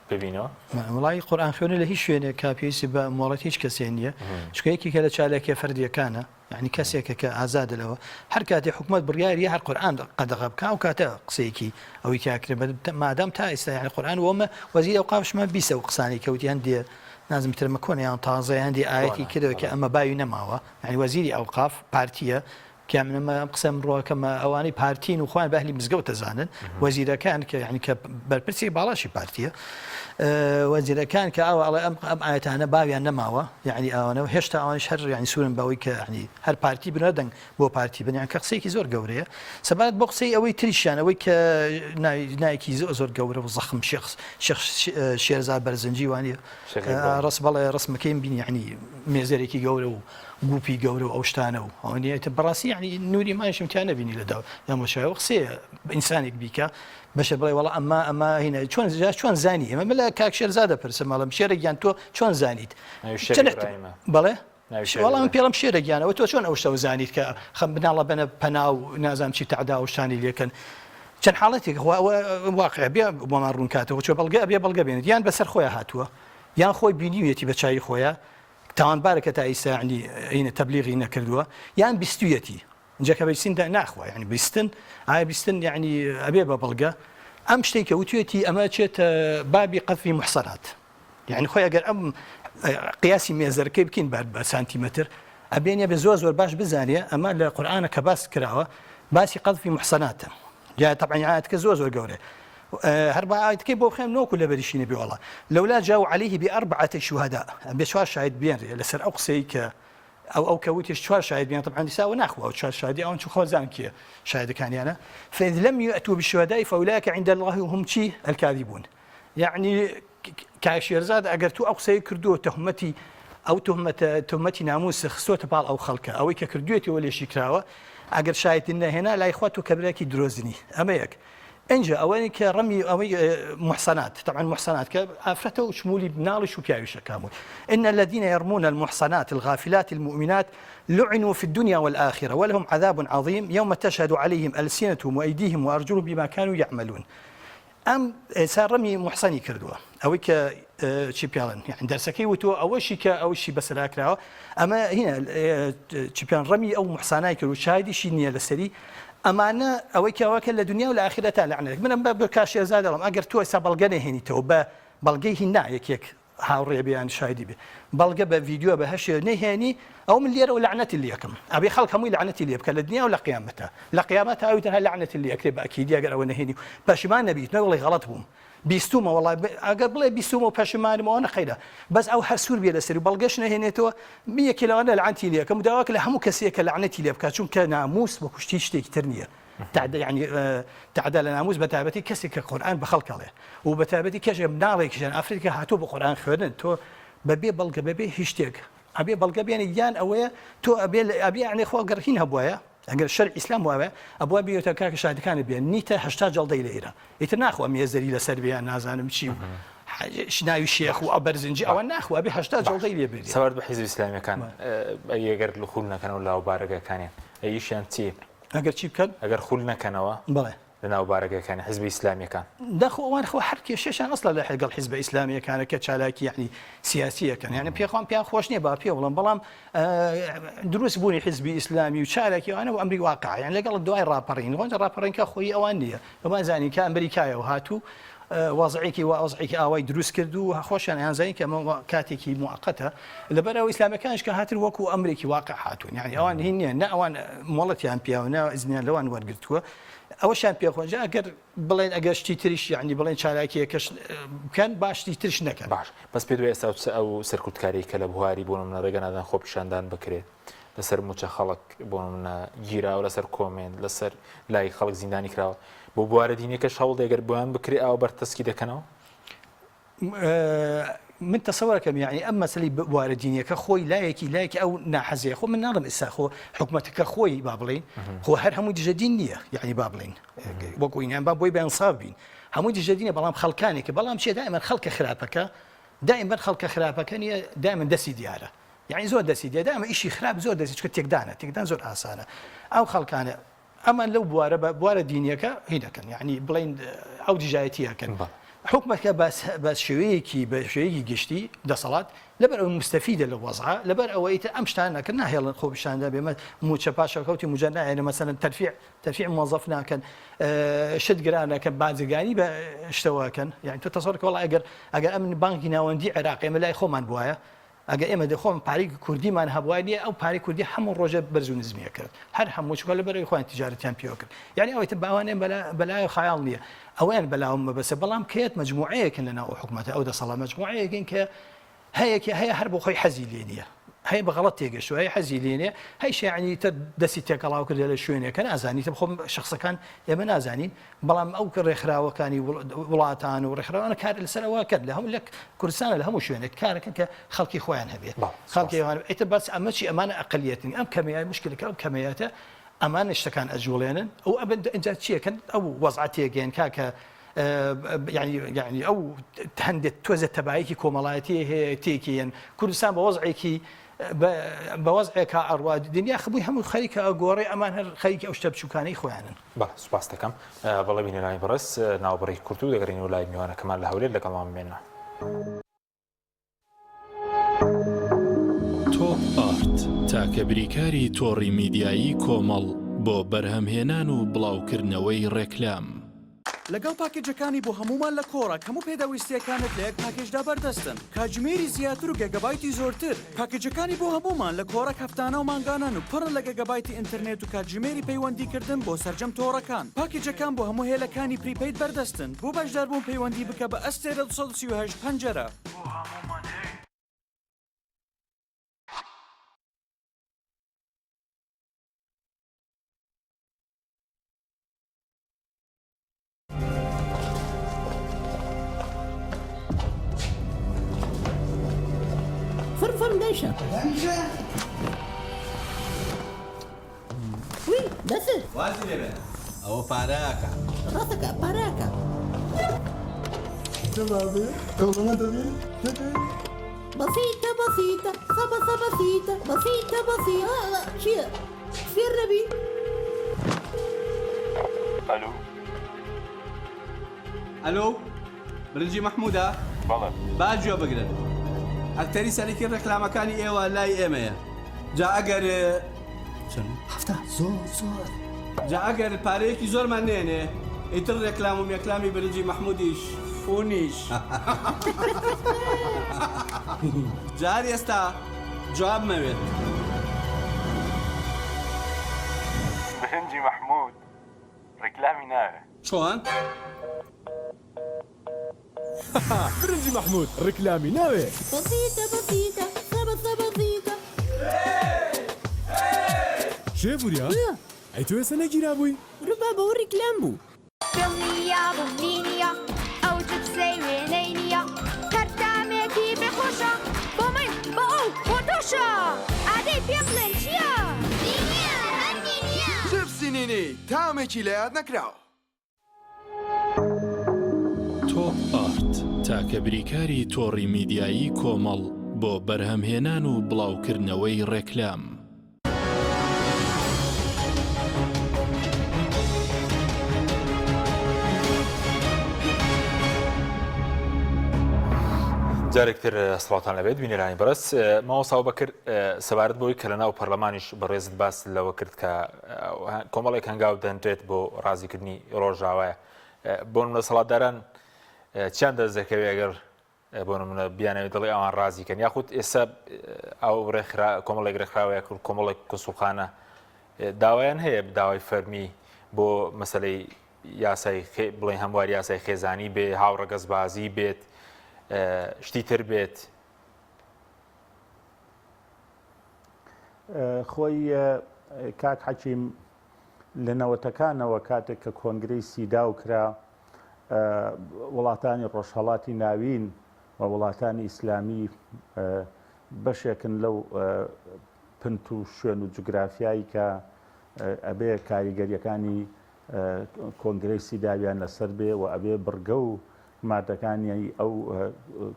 ببینەوە؟ وڵی قورئان خوێنە لە هیچ شوێنێک کا پێویستی بە مۆڵەت هیچ کەسێ نییە چکەیەکی کە لە چالێکی فەردیەکانە یعنی کەسێکە کە ئازادە لەوە هەر کاتێ حکومت بڕیاری هەر قورئان قەدەغە بکە و کاتە قسەیەکی ئەوەی کاکرێ مادام تا ئێستا یعنی قورئان وەمە وەزیر ئەوقافشمان بیسە و قسانی کەوتی هەندێ نازم ترمە کۆنیان تازە هەندی ئاەتی کردەوە کە ئەمە باوی نەماوە یعنی وەزیری ئەوقاف پارتیە کە منەمە قسەم ڕۆکەمە ئەوانەی پارتین و خۆیان بەهلی مزگەوت دەزانن وەزیرەکان کە یعنی کە بەرپرسی باڵاشی پارتیە وەزیرەکان کە ئەوڵێ ئەم ئاەتانە باویان نەماوە یعنی ئەوانەوە هێشتا ئەوانش هەر ینی سوورن بەوەی کە ینی هەر پارتی بنەدەنگ بۆ پارتی بنیان کە قسەیەکی زۆر گەورەیە سەبارەت بۆ قسەی ئەوەی تریشیان ئەوەی کە نایکی زۆر گەورە و زەخم شێرزاد بەرزنجی وانە ڕست بەڵێ ڕسمەکەیم بینی ینی مێزەرێکی گەورە و گوپی گەورە و ئەو شتانە و ئەوەیە بەڕاستی ینی نوری ماشمتیان نبینی لەدا یامۆشایەوە قسەیە ئینسانێک بیکە بەشە بڵێ وڵا ئەمە هینە چۆن زانی ئەمە مەلا کاک شێرزادە پرسە ماڵم شێرەگیان تۆ چۆن زانیت بڵێ وەڵام پێڵم شێرەگیانەوە تۆ چۆن ئەو شتە زانیت کە خەم بناڵە بنە پەنا و نازام چی تعدا و شتانی لێکن چەند حاڵەتێک واقع بێ بۆمان ڕوونکاتەوە چۆ بەڵگە ئەبێ بەڵگە بێنێت یان بەسەر خۆیان هاتووە یان خۆی بینیوێتی بە چای خۆیان تاوانبارەکە تا ئیسا عینە تەبلیغی نەکردووە یان بیستویەتی اینجا کە بیستن ناخوای یعنی بیستن ئایا بیستن یعنی ئەبێ بە بەڵگە ئەم شتێک کە وتوێتی ئەمە چێتە بابی قەذفی محسەنات یعنی خۆی ئەگەر ئەم قیاسی مێزەرەکەی بکەین بە سانتیمەتر ئەبێنێ بە زۆر باش بزانێ ئەمە لە قورئانە کە باس کراوە باسی قەذفی محسەناتە جا طبعا ئاەتەکە زۆر گەورە هەر بە ئاەتەکەی بۆ بخێم نۆکو لە بەریشینە بێ وەڵا لەولا جاو عليه بأربعة شهداء بێ چوار شاهد بێنرێ لەسەر ئەو قسەی کە ئەو کەوتیش چوار شاهد بێن طبعا دیساوە ناخوە چوار شاهدی ئەوان چ خۆزان کێ شاهدەکانیانە فإذ لم يأتوا بالشهداء فأولئك عند الله هم الكاذبون يعني كاشيرزاد ئەگەر تو ئەو قسەی کردووە تهمەتی ئەو تهمەتی ناموس خستۆتە پاڵ ئەو خەڵکە ئەوەی کە کردوێتەوە لێشی کراوە ئەگەر شایەتی نەهێنا لای خوا تۆ کەبرێکی درۆزنی ئەمە یەک اینجا ئەوەی کە ڕەمی ئەوەی محسنات طبعا محسنات کە ئافرەتە و شمولی مناڵش و پیاویشە کامل إن الذين يرمون المحصنات الغافلات المؤمنات لعنوا في الدنيا والآخرة ولهم عذاب عظيم يوم تشهد عليهم ألسنتهم وأيديهم وأرجلهم بما كانوا يعملون ئەم ساڕەمی محسەنی کردووە ئەوەی کە چی پیاڵن یعنی دەرسەکەی وتووە ئەوەشی کە ئەوشی بەسەراکراوە ئەمە هینە چیپیان ڕەمی ئەو محسانای کرد و شایدیشی نییە لەسەری ئەمانە ئەوەی کەواکە لە دنیا و لە ئاخرەتە لەعنەت منم بە کاشێرزاد دەڵم ئەگەر تۆ ئێستا بەڵگە نەهێنیتەوە بە بەڵگەی هینا یەکێک هاوڕێ بیان شایدی بێ بەڵگە بە ڤیدیۆ بە هەش نەهێنی ئەو من لێرە و لەعنەتی لێ یەکەم ئەبێ خەڵک هەمووی لەعنەتی لێ بکە لە دنیا و لە قیامەتە لە قیامەت ئاویتەنها لەعنەتی لێ ئەکرێ بە ئەکیدی ئەگەر ئەوە نەهێنی پەشیمان نەبیت نەوەڵی غەڵەت بووم بیستومە وڵای ئەگەر بڵێ بیستومە و پەشیمانمەوە نەخەیرە بەس ئەو هەر سوور بێ لەسەر و بەڵگەش نەهێنێتەوە یەکێ لەوانە لەعنەتی لێ یەکەم داواکە لە هەموو کەسێکە لەعنەتی لێ بکات چونکە ناموس بە کوشتی شتێکی تر نییە يعني تعدى لناموس بتابتي كسي كقرآن بخلقله وبتابتي كشف نالك عشان أفريقيا هاتوا بقرآن خيرن تو ببي بلقى ببي هشتاق أبي بلقى بيان يان أويا تو أبي يعني إخوة قرحين هبوايا أجر الشرع الإسلام وابا أبوه بيوتكاك شاهد كان بيان نيته هشتا جلدي ليرة يتناخوا ميزري لسربيا نازان مشي شناوي الشيخ وأبرزنجي أو الناخوا أبي هشتا جلدي لي بيري سوار بحزب الإسلامي كان أي أجر دخولنا كانوا لا وبارقة كان أي شيء أنتي أجر شيء كان أجر خلنا كانوا بله لنا وبارقة كان حزب إسلامي كان دخو وأنا خو حركي شيشان أصلا لا حق الحزب الإسلامي كان كتشالاكي يعني سياسية كان يعني بيخوان بيان خوشني بابي ولا بلام دروس بوني حزبي إسلامي وشالاكي وأنا وأمري واقع يعني لقال الدواء الرابرين وأنت الرابرين كأخوي أوانية وما زاني كأمريكايا وهاتو وەزعێکی وەزعێکی ئاوای دروست کرد و خۆشیان ئەیانزانی کە ئەمە کاتێکی موقەتە لەبەرەوە ئیسلامەکانش کە هاتن وەکو ئەمریکی واقع هاتوون یعنی ئەوان هین نییە نه ئەوان مۆڵەتیان پیاوە نە ئیزنیان لەوان وەرگرتووە ئەوەشیان پێخۆنجا ئەگەر بڵێن ئەگەر شتی تریش یعنی بڵێن چالاکیەکەش بکەن باشتی ترش نەکەن باش بەس پێ دوێ ئێستا ئەو سەرکوتکاری کە لە بواری بۆ منە ڕێگەنادان خۆپیشاندان بکرێت لەسەر موچە خەڵک بۆ منە گیراوە لەسەر کۆمنت لەسەر لای خەڵک زیندانی کراوە بۆ بوارە دینەکە شەڵ دەگەر بۆیان بکرێت ئەو بەرتەسکی دەکەنەوە من تصورەکەم یعنی ئەم مەسەلی بوارە دینیەکە خۆی لایەکی ئەو ناحەزەیە خۆ من ناڵم ئێستا خۆ حکوومەتەکە خۆی با بڵێن خۆ هەر هەمووی دژەدین نییە یعنی با بڵێن وەکو ئینیان با بۆی بەیانساو بین هەمووی دژەدینە بەڵام خەڵکانێکە بەڵام چێ دائما خەڵکە خراپەکە دائما خەڵکە خراپەکە نیە دائما دەستی دیارە یعنی زۆر دەستی دیارە دائما ئیشی خراپ زۆر دەستی چکە تێکدان زۆر ئاسانە ئەو خەڵکانە ئەمان لەو بوارە دینیەکە هی دەکەن یعنی بڵێن ئەو دیژایەتیەکەن حکومەتەکە بەس شێوەیەکی گشتی دەسەڵات لەبەر ئەو مستەفیدە لە وەزعە لەبەر ئەوەی ئەم شتان ناکەن ناهێڵن خۆپیشاندا بێمە موچە پاشەکەوتی موجە نایێنە مەسەلەن تەرفیع موظف ناکەن شت گرانەکە بازرگانی بە شتەوەکەن یعنی تۆ تەسەوەرکە وەڵا ئەگەر ئەم بانکی ناوەندی عێراقی ئێمە لای خۆمان بووایە ئەگە ئێمە دەخۆم پارەی کوردیمان هەبووای نیە ئەو پارەی کوردی هەموو ڕۆژە بەرز و نزمیە کرد هەر هەموو چکە لەبەرەوەی خۆیان تیجارەتیان پێوە کرد یعنی ئەوەی باوانێن بەلای خەیاڵ نییە ئەویان بەلاوم بەسە بەڵام کێت مجموعەیەکن لەناو حکوومەتە ئەو دەسەڵات مجموعەیەکن کە هەیە هەر بۆ خۆی حەزی لێ نییە هەیە بەغەڵەت تێگەشتووە هەیە حەزی لێ نیە هەیە یعنی تر دەستی تێکەڵاو کردێ لە شوێنێکە نازانی تر خۆم شخصەکان ئێمە نازانین بەڵام ئەو ڕێکخراوەکانی وڵاتان و ڕێکخراوانە کار لەسەرەوە کرد لە هەموو لە کوردستانە لە هەموو شوێنێک کارەکەن کە خەڵکی خۆیان هەبێت خەڵکیوان ئیتر بەس ئەمەچی ئەمانە ئەقلیەتن ئەم کەمەیە مشکلەکە ئەو کەمەیەتە ئەمان شتەکان ئەجوڵێنن ئەو ئەنجا چیەکەن ئەو وەزعەتێگەن کاکە يعني ئەو هەندێک تۆزە تەبایەکی کۆمەڵایەتی هەیە تێکیان کوردستان بە وەزعێکی بە وەزعێکا ئەڕوا دنیا خبووی هەموو خەریکە ئەگۆڕێ ئەمان هەر خەریکی ئەو شتە بچووکانەی خۆیانن سوپاس دەکەم بەڵێ بینەرانی بەڕێز ناوبڕی کورت و دەگەڕین و لای میوانەکەمان لە هەولێر لەگەڵمان بمێنە تۆپ ئارت تاکە بریکاری تۆڕی میدیایی کۆمەڵ بۆ بەرهەمهێنان و بڵاوکردنەوەی ڕێکلام لەگەڵ پاکێجەکانی بۆ هەمومان لە کۆڕە هەموو پێداویستیەکانت لە یەک پاکێجدا بەردەستن کاتژمێری زیاتر و گەگەبایتی زۆرتر پاکێجەکانی بۆ هەمومان لە کۆڕە هەفتانە و مانگانان و پڕ لە گەگەبایتی ئینترنێت و کاتژمێری پەیوەندیکردن بۆ سەرجەم تۆڕەکان پاکێجەکان بۆ هەموو هێلەکانی پریپەید بەردەستن بۆ بەشداربوون پەیوەندی بکە بە ئەستێرە 238 پەنجەرە فرم دايشة وي دسر وازي لبن او باراكا راسك باراكا بسيطة بسيطة خبصة بسيطة بسيطة بسيطة شيء في الربي الو برنجي محمودة بەڵێ باجوا بقرن اكتري سالكين ركلامكاني ايوا لاي ايميا جا اگر هفته زور جا اگر پارەیەکی زۆرمان نێنێ ئیتر ڕێکلام و مێکلامی برنجی محمودیش فونیش جار ئێستا جواب مەوێت برنجی محمود ڕێکلامی ناوێ چۆن؟ برنجي محمود ركلامي ناوي بسيطة بسيطة خبصة بسيطة شايفوا يا اي تو سنة جيرابوي ربابة والركلام بو دڵنیا بمبینیە ئەو جبسەی وێنەینیە کەرتامێکی بێخۆشە بۆ من بە ئەو بۆ تۆشە ئادەی پێ بڵێن چییە؟ دینیە هەندی نییە جبسی نینی تامێکی لە یاد نەکراوە تۆپ ئارت تاکە بریکاری تۆڕی میدیایی کۆمەڵ بۆ بەرهەمهێنان و بڵاوکردنەوەی ڕێکلام جارێکتر سڵاتان لەبێت بینێرانی بەڕێز ماوەساو بەکرد سەبارەت بۆی کە لەناو پەرلەمانیش بەڕێزت باس لەوە کرد کە کۆمەڵێک هەنگاو دەنرێت بۆ ڕازیکردنی ڕۆژاوایە بۆ لە سەڵاتداران چیان دەستەکەوێت ئەگەر بۆ نمونە بیانەوێت دڵی ئەوان ڕازیکەن یاخود ئێستا ئەو کۆمەڵێک ڕێکخراوەیە کرد کۆمەڵێک کۆسوڵخانە داوایان هەیە داوای فەرمی بۆ مەسەلەی یاسای بڵێن هەموار یاسای خێزانی بێ هاوڕەگەزبازی بێت شتی تر بێت خۆی کاک حەکیم لە نەوەتەکانەوە کاتێک کە کۆنگرەی سیدا و کرا وڵاتانی ڕۆژهەڵاتی ناوین و وڵاتانی ئیسلامی بەشێکن لەو پنت و شوێن و جوگرافیایی کە ئەبێ کاریگەریەکانی کۆنگرەی سیداویان لەسەر بێ و ئەبێ بڕگە و مادەکانی ئەو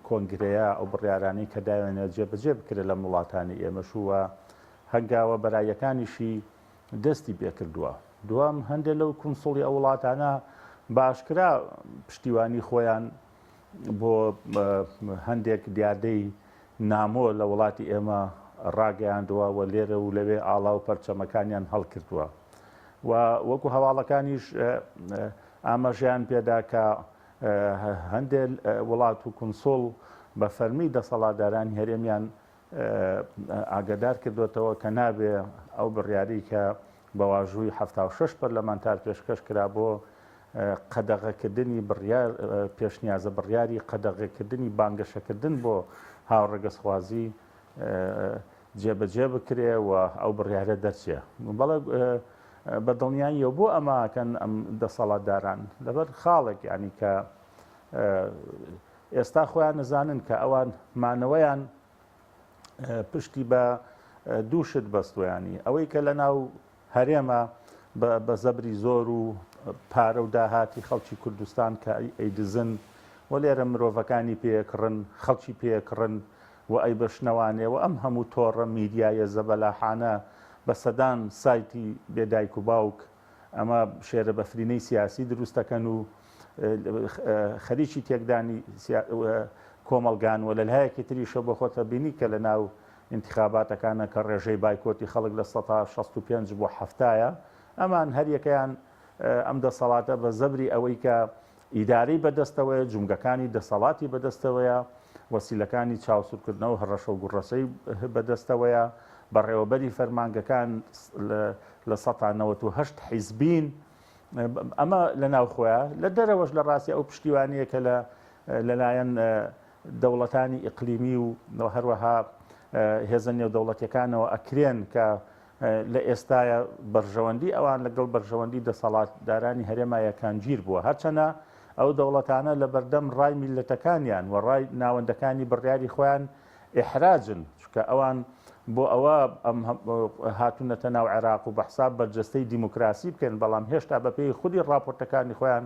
کۆنگرەیە ئەو بڕیارانەی کە داوێنێت جێبەجێ بکرێت لە وڵاتانی ئێمەش وە هەنگاوە بەرایەکانیشی دەستی پێکردووە. دوام هەندێک لەو کونسڵی ئەو وڵاتانە باشکرا پشتیوانی خۆیان بۆ هەندێک دیاردەی نامۆ لە وڵاتی ئێمە ڕاگەیاندووە و لێرە و لەوێ ئاڵا و پەرچەمەکانیان هەڵکردووە و وەکو هەواڵەکانیش ئاماژیان پێدا کە هەندێک وڵات و کونسڵ بە فەرمی دەسەڵاتدارانی هەرێمیان ئاگدار کردوێتەوە کە نابێ ئەو بڕیاری کە بەواژووی 76 پەرلەمانتار پێشکەش کرا بۆ قەدەغەکردنی پێشنیازە بڕیاری قەدەغەکردنی بانگەشەکردن بۆ هاوڕێگەسخوازی جێبەجێ بکرێ و ئەو بڕیارە دەرچێ. بەڵێ بەدڵنیاییەوە بۆ ئەماکەن ئەم دەسەڵاتداران لەبەر خاڵێک ینی کە ئێستا خۆیان نزانن کە ئەوان مانەوەیان پشتی بە دووشت بەستویانی ئەوەی کە لە ناو هەرێمە بە زەبری زۆر و پارە و داهاتی خەڵکی کوردستان کە ئەیدزن و لێرە مرۆڤەکانی پێکڕن خەڵکی پێکڕن و ئەی بەشنەوانێ و ئەم هەموو تۆڕە میدیایە زەبەلاحانە بە سەدان سایتی بێدایک و باوک ئەمە شێرە بەفرینەی سیاسی دروستەکەن و خەریکی تێکدانی کۆمەلگان و لەلایەکی تریشە بۆ خۆتە بینی کە لە ناو انتخاباتەکانە کە ڕێژەی بایکۆتی خەڵک لە 65 بۆ 7 ئەمان هەریەکەیان ئەم دەسەڵاتە بە زەبری ئەوەی کە ئیداری بەدەستەوەیە جومگەکانی دەسەڵاتی بەدەستەوەیە وەسیلەکانی چاوسورکردنەوە هەڕەشە و گوڕەسەی بەدەستەوەیە بەڕێوەبەری فەرمانگەکان لە 1970 حیزبین ئەمە لە ناوخۆیە لە دەرەوەش لە ڕاستی ئەو پشتیوانیە کە لەلایەن دەوڵەتانی ئیقلیمی و هەروەها هێزە نێودەوڵەتیەکانەوە ئەکرێن کە لە ئێستاە بەرژەوەندی ئەوان لەگەڵ بەرژەوەندی دەسەڵاتدارانی هەرێمایەکان گیر بووە هەرچەنە ئەو دەوڵەتانە لە بەردەم ڕای میلەتەکانیان و ڕای ناوەندەکانی بڕیاری خۆیان ئێحراجن چکە ئەوان بۆ ئەوە ئەم هاتوونەتە ناو عێراق و بەحساب بەرجەستەی دیموکراسی بکەن بەڵام هێشتا بەپێی خودی ڕاپۆرتەکانی خۆیان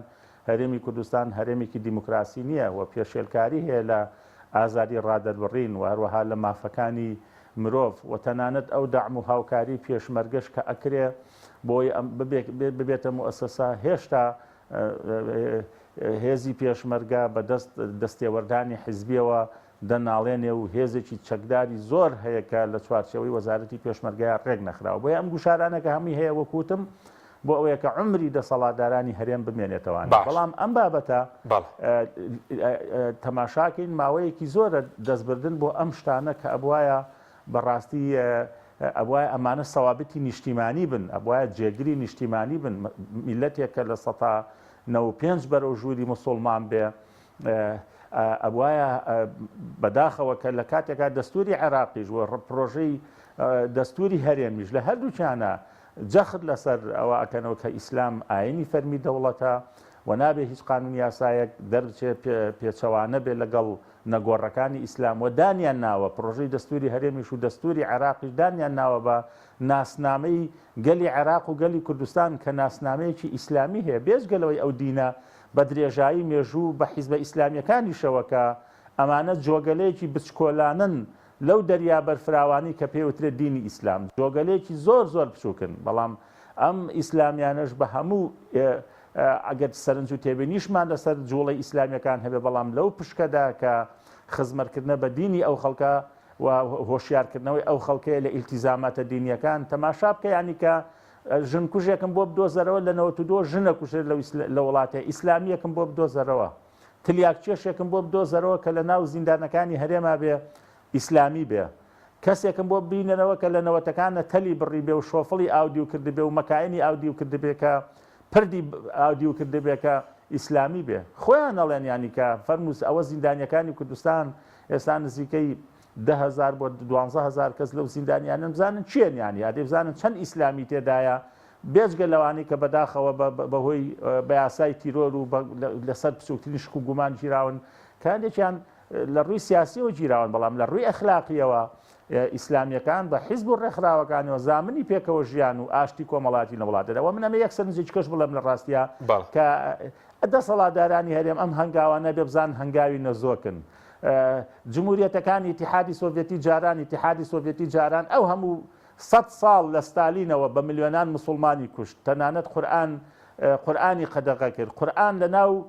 هەرێمی کوردستان هەرێمێکی دیموکراسی نییە و پێشێلکاری هەیە لە ئازادی ڕادەربڕین و هەروەها لە مافەکانی مرۆڤ و تەنانەت ئەو دەعم و هاوکاری پێشمەرگەش کە ئەکرێ بۆی ببێتە موسسە هێشتا هێزی پێشمەرگە بە دەستێوەردانی حیزبیەوە دەناڵێنێ و هێزێکی چەکداری زۆر هەیە کە لە چوارچەوەی وەزارەتی پێشمەرگەیە ڕێک نەخراوە بۆیە ئەم گوشارانەکە هەمووی هەیە وەکوتم بۆ ئەوەیە کە عمری دەسەڵاتدارانی هەرێم بمێنێتەوە بەڵام ئەم بابەتە تەماشاکەین ماوەیەکی زۆرە دەستبردن بۆ ئەم شتانە کە ئەبوایە بەڕاستی ئەبوایە ئەمانە سەوابەتی نیشتیمانی بن ئەبوایە جێگری نیشتیمانی بن میلەتێکە لە 95 بەرەو ژووری موسڵمان بێ ئەبوایە بەداخەوە کە لە کاتێکا دەستوری عێراقیش و پرۆژەی دەستوری هەرێمیش لە هەردووچانە جەخت لەسەر ئەوە ئەکەنەوە کە ئیسلام ئاینی فەرمی دەوڵەتە و نابێ هیچ قانون یاسایەک دەرچێت پێچەوانە بێ لەگەڵ نەگۆڕەکانی ئیسلام و دانیان ناوە پرۆژەی دەستوری هەرێمیش و دەستوری عێراقیش دانیان ناوە بە ناسنامەی گەلی عێراق و گەلی کوردستان کە ناسنامەیەکی ئیسلامی هەیە بێژگەلەوەی ئەو دینە بە درێژایی مێژوو بە حیزبە ئیسلامیەکانیشەوە کە ئەمانە جۆگەلەیەکی بچکۆلانن لەو دەریا بەرفراوانی کە پێوترێت دینی ئیسلام جۆگەلەیەکی زۆر زۆر بچووکن بەڵام ئەم ئیسلامیانەش بە هەموو ئەگەر سەرنج و تێبینیشمان لەسەر جوڵی ئیسلامیەکان هەبێ بەڵام لەو پشکەدا کە خزمەتکردنە بە دینی ئەو خەڵکە و هۆشیارکردنەوەی ئەو خەڵکەیە لە ئیلتیزاماتە دینیەکان تەماشا بکە یانی کە ژن کوژێکم بۆ بدۆزەرەوە لە 92 ژنە کوژێت لە وڵاتە ئیسلامیەکم بۆ بدۆزەرەوە تلیاک کێشێکم بۆ بدۆزەرەوە کە لە ناو زیندانەکانی هەرێما بێ ئیسلامی بێ کەسێکم بۆ بینەرەوە کە لە نەوەتەکانە تەلی بڕی بێ و شۆفڵی ئاودیو کردبێ و مەکایانی ئاودیو کردبێ کە پردی ئاودیو کردبێ کە ئیسلامی بێ خۆیان نەڵێن ینی کە فەرمووس ئەوە زیندانیەکانی کوردستان ئێستا نزیکەی 10,000 بۆ 12,000 کەس لەو زیندانیانن بزانن چێن ینی ئادێ بزانن چەند ئیسلامی تێدایە بێجگە لەوانی کە بەداخەوە بەهۆی بە یاسای تیرۆر و لەسەر بچووکترین شک و گومان گیراون کاندێکیان لە ڕووی سیاسیەوە گیراون بەڵام لە ڕووی ئەخلاقیەوە ئیسلامیەکان بە حیزب و ڕێکخراوەکانەوە زامنی پێکەوە ژیان و ئاشتی کۆمەڵاتی لە وڵاتەوە من ئەمە یەکسەر نزیک کەش بڵێم لە ڕاستیە کە دەسەڵاتدارانی هەرێم ئەم هەنگاوانە بێ بزان هەنگاوی نەزۆکن جمهوریەتەکانی ئیتیحادی سۆڤێتی جاران ئیتیحادی سۆڤێتی جاران ئەو هەموو 100 ساڵ لە ستالینەوە بە ملیۆنان مسلمانی کوشت تەنانەت قورئانی قەدەغە کرد قورئان لە ناو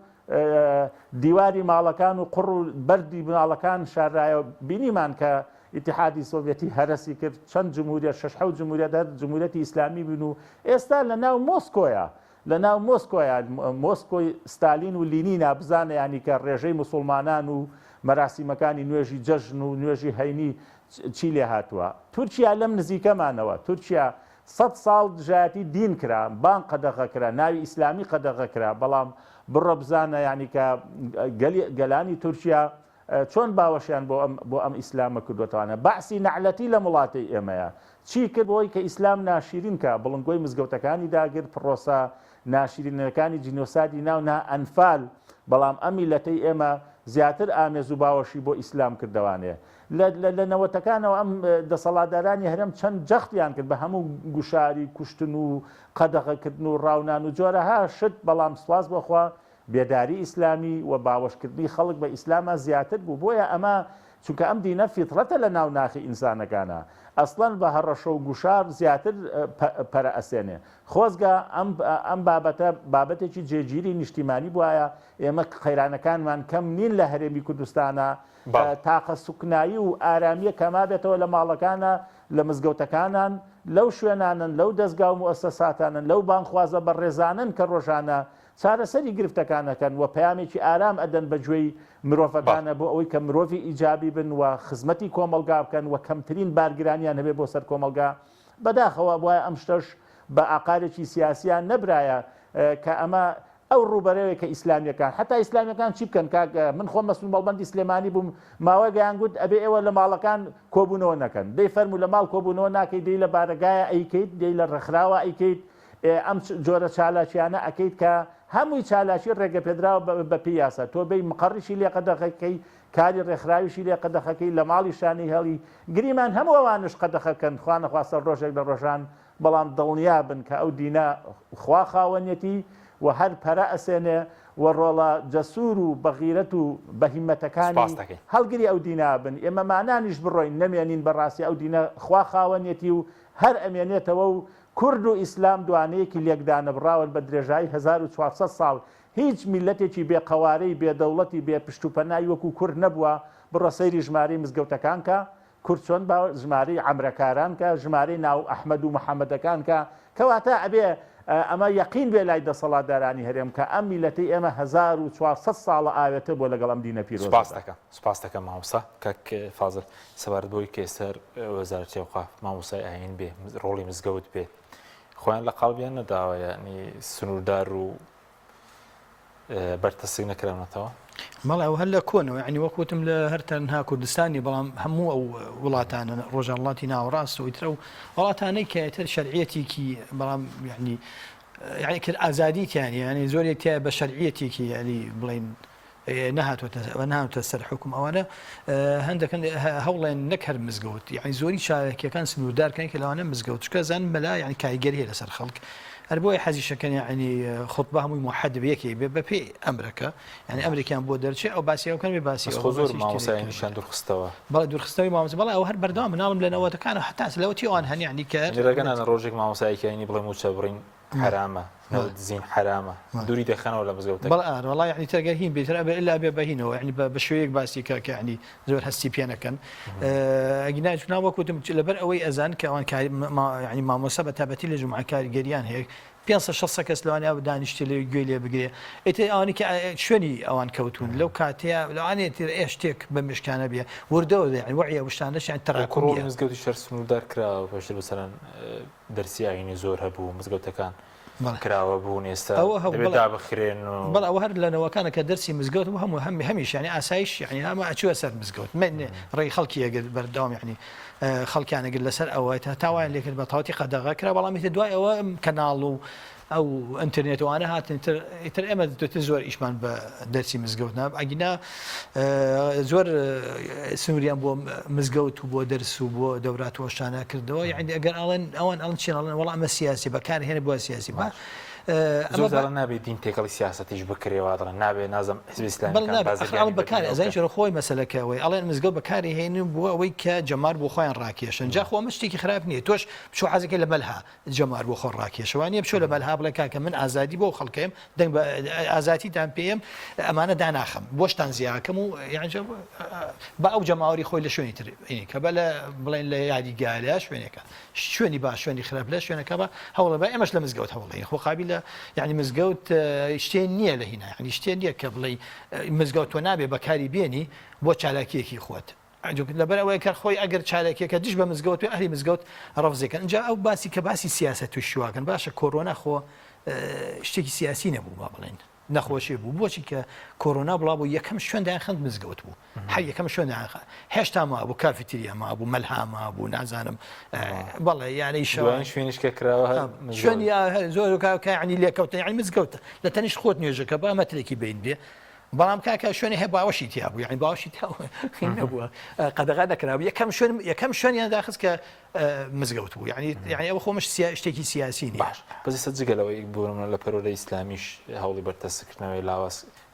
دیواری ماڵەکان و قڕ و بەردی ماڵەکان شارایە بینیمان کە ئیتیحادی سۆڤێتی هەرسی کرد چەند جمهوریە 6 جمهوریەت جمهوریەتی ئیسلامی بن و ئێستا لە ناو مۆسکۆیە لە ناو مۆسکۆیە مۆسکۆی ستالین و لینینا بزانە ینی کە ڕێژەی مسلمانان و مەراسیمەکانی نوێژی جەژن و نوێژی هەینی چی لێ هاتووە تورکیا لەم نزیکەمانەوە تورکیا 100 ساڵ دژایەتی دین کرا بان قەدەغە کرا ناوی ئیسلامی قەدەغە کرا بەڵام بڕە بزانە ینی کە گەلانی تورکیا چۆن باوەشیان بۆ ئەم ئیسلامە کردوتوانە بەعسی نەعلەتی لە وڵاتی ئێمەیە چی کرد بۆی کە ئیسلام ناشرین کە بڵنگۆی مزگەوتەکانی داگرت پرۆسا ناشرینەکانی جینۆسادی ناو نا ئەنفال بەڵام ئەم میلەتەی ئێمە زیاتر ئامێز و باوەشی بۆ ئیسلام کردوانێ لە نەوەتەکانەوە ئەم دەسەڵاتدارانی هەرێم چەند جەختیان کرد بە هەموو گوشاری کوشتن و قەدەغەکردن و ڕاونان و جۆرەها شت بەڵام سواز بەخوا بێداری ئیسلامی و باوەشکردنی خەڵک بە ئیسلامە زیاتر بوو بۆیە ئەمە چونکە ئەم دینە فیترەتە لە ناو ناخی ئینسانەکانە ئەسڵەن بە هەڕەشە و گوشار زیاتر پەرە ئەسێنێ خۆزگە ئەم بابەتێکی جێگیری نیشتیمانی بواە ئێمە قەیرانەکانمان کەم نین لە هەرێمی کوردستانە تاقە سوکنایی و ئارامیە کەما بێتەوە لە ماڵەکانە لە مزگەوتەکانان لەو شوێنانن لەو دەستگا و مؤسساتانن لەو بانخوازە بە ڕێزانن کە ڕۆژانە چارەسەری گرفتەکانەکەن و پەیامێکی ئارام ئەدەن بە گوێی مرۆڤەکانە بۆ ئەوەی کە مرۆڤی ئیجابی بن و خزمەتی کۆمەلگا بکەن و کەمترین بارگرانیان هەبێ بۆ سەر کۆمەلگا بەداخەوە وایە ئەم شتەش بە ئاقارێکی سیاسیان نەبرایە کە ئەمە ئەو ڕوبەرەوەی کە ئیسلامیەکان حتا ئیسلامیەکان چی بکەن من خۆم مەسئول مەڵبەندی سلێمانی بووم ماوەی گەیانگوت ئەبێ ئێوە لە ماڵەکان کۆبوونەوە نەکەن دەی فەرموو لە ماڵ کۆبوونەوە ناکەیت دەی لە بارەگایە ئەیکەیت دەی لە ڕێکخراوە ئەیکەیت ئەم جۆرە چالاکیانە ئەەکەیت کە هەمووی چالاکی ڕێگە پێدراوە بە پیاسە تۆ بەی مقڕیشی لێ قەدەخەکەی کاری ڕێکخراویشی لێ قەدەخەکەی لە ماڵی شانی هەڵی گریمان هەموو ئەوانش قەدەخەکەن خوا نەخواستە ڕۆژێک لە ڕۆژان بەڵام دڵنیا بن کە ئەو دینە خوا خاوەنیەتی و هەر پەرە ئەسێنێ و ڕۆڵە جەسوور و بەغیرەت و بەهیمەتەکانی هەڵگری ئەو دینا بن ئێمە مانانیش بڕۆین نەمێنین بەڕاستی ئەو دینە خوا خاوەنیەتی و هەر ئەمێنێتەوە و کورد و ئیسلام دوانەیەکی لێکدانە بڕاون بە درێژایی 1400 ساڵ هیچ میلەتێکی بێقەوارەی بێدەوڵەتی بێ پشتوپەنای وەکو کورد نەبووە بڕە سەیری ژمارەی مزگەوتەکان کە کورد چۆن ژمارەی عەمرەکاران کە ژمارەی ناو ئەحمەد و محەممەدەکان کە کەواتە ئەبێ ئەمە یەقین بێ لای دەسەڵاتدارانی هەرێم کە ئەم میلەتەی ئێمە 1400 ساڵە ئاوێتە بۆ لەگەڵ ئەم دینە پیرۆز سپاس دەکەم مامۆستا کەک فازل سەبارەت بۆی کێسەر وەزارەتی ئەوقاف مامۆسای ئاین بێ ڕۆڵی مزگەوت بێ خۆیان لە قاڵبیان نەداوە ینی سنووردار و بەرتەسک نەکراونەتەوە مەڵێ ئەو هەر لە کۆنەوە ینی وەکوتم لە هەر تەنها کوردستانی بەڵام هەموو ئەو وڵاتانە ڕۆژهەڵاتی ناوەڕاست و ئیترە و وڵاتانەی کەتر شەرعیەتێکی بەڵام یعنی کرد ئازادیتیان ینی زۆرێک تیا بە شەرعیەتێکی ینی بڵین نهاتوە سەر حکوم ئەوانە هەندەکەن هەوڵێن نەک هەر مزگەوت یعنی زۆری شارێکیەکان سنووردارکەن کە لەوانە مزگەوت چکە زان مەلا ینی کاریگەری هەیە لەسەر خەڵک هەر بۆی حەزیشەکەن ینی خۆتبە هەمووی موحەد بەیەکی بێ بە پێی ئەمریکا ینی ئەمریکیان بۆ دەرچێ ئەو باسیەکەن بێ باسی زۆر مامۆسایانیشان دوورخستەوە بەڵێ دوورخستەوەی مامۆسا بەڵێ ئەو هەر بەردەوام مناڵم لەنەوەتەکان و حتا لەوەتی ئەوان هەنی ینی کە ڕێگەنان ڕۆژێک مامۆسایەکانی بڵێ موچە بڕین حرامە زین حرامە دووری دەخەنەوە لە مزگەوت بەڵێ وڵای ینی تەرگە هین بێتر ئەبێ ئللا بێ بەهینەوە ینی بە شوەیەک باسی کە ینی زۆر هەستی پێ نەکەن ئەگیناچ ناوەکوتم لەبەر ئەوەی ئەزان کە ئەوان ینی مامۆسا بە تابەتی لە جومعە کاریگەریان هەیە 500 کەس لەوانیا دانیشتی لێ گوێ لێ بگرێ ئێتە ئەوانی کە شوێنی ئەوان کەوتون لەو کاتەیە لەوانێت شتێک بە مشکانە بێ وردەوە وعە وشتانەشیان تەڕاکۆڕی مزگەوتی شەر سنوردار کراوە بەشتر بەسەرەن دەرسی ئاینی زۆر هەبوو مزگەوتەکان کراوە بوون ئێستا دابخرێن بەڵ ئەوە هەر لەنەوەکانە کە دەرسی مزگەوت و هەموو هەمیش ینی ئاسایش یعنی هەمە ئەچووە سەر مزگەوت ڕێی خەڵکی ئەگەر بەردەوام یعنی خەڵکیانەگەر لەسەر ئەوە تاوان لێکرد بە تاوەتی قەدەغا کرا بەڵامی دوای ئەوە کەناڵ و ئەو ئینتەرنێتوانە هاتن ئیتر ئێمە زۆر ئیشمان بە دەرسی مزگەوت ناب ئەگینا زۆر سنووریان بۆ مزگەوت و بۆ دەرس و بۆ دەورات وەشانە کردەوە یعنی ئەگەر ئەوان ئەڵن چێنڵن وەڵام ئەمە سیاسی بەکارهێنە بۆ سیاسی با زۆر نابێت دین تێکەڵی سیاسەتیش بکرێەوە دڵن نابێت نازم بەکار ئەزانجر خۆی مەسلەکەەوەی ئەڵێن مزگەوت بەکاری هێنن بووە ئەوەی کە جەمار بۆ خۆیان ڕاکێشن جا خۆ مشتێکی خراپ نییە تۆش بچۆ حەزەکە لە مەلها جەمار بۆ خۆ ڕاکێشەوانیە بچۆ لە مەلها بڵێ کاکە من ئازادی بۆ خەڵکەم دەنگ بە ئازاتیتان پێم ئەمانە داناخەم بۆشتان زیاکەم و یانجە بە ئەو جەماوەری خۆی لە شوێنی تر کە بە لە بڵێن لە یادیگالە شوێنەکە شوێنی باش شوێنی خراپ لە شوێنەکە بە هەوڵە بە ئێمەش لە مزگەوت هەوڵی خۆ قابل يعني مزگەوت شتێن نییە لە هینا ینی شتێن نییە کە بڵێ مزگەوت تۆ نابێ بەکاری بێنی بۆ چالاکیەکی خۆت لەبەر ئەوەی کە خۆی ئەگەر چالێکێکە دیش بە مزگەوت و ئەهلی مزگەوت ڕەفزێکن اینجا ئەو باسی کە باسی سیاست توش شواکەن باشە کۆرۆنا خۆ شتێکی سیاسی نەبوو با بڵێن نەخۆشی بوو بۆچی کە کۆرۆنا بڵا بوو یەکەم شوێندایان خەند مزگەوت بوو هەر یەکەم شوێندایان هێشتا ما بوو کافیتریا ما بوو مەلها بوو نازانم بەڵێ یانەی شوێنش کە کراوە شوێنی زۆر ینی لێکەوتە یعنی مزگەوتە لە تەنیشت خۆت نوێژەکە با مەترێکی بین بێ بەڵام کاکە شوێنی هەیە باوەشی تیا بوو یعنی باوەشی نەبووە قەدەغا نەکراوە یەکەم شوێنیان داخست کە مزگەوت بوو یعنی ئەوە خۆمش شتێکی سیاسی باش بەزی جگەلەوەی بۆرم لە پەرۆرە ئیسلامیش هەوڵی بەردەستکردنەوەی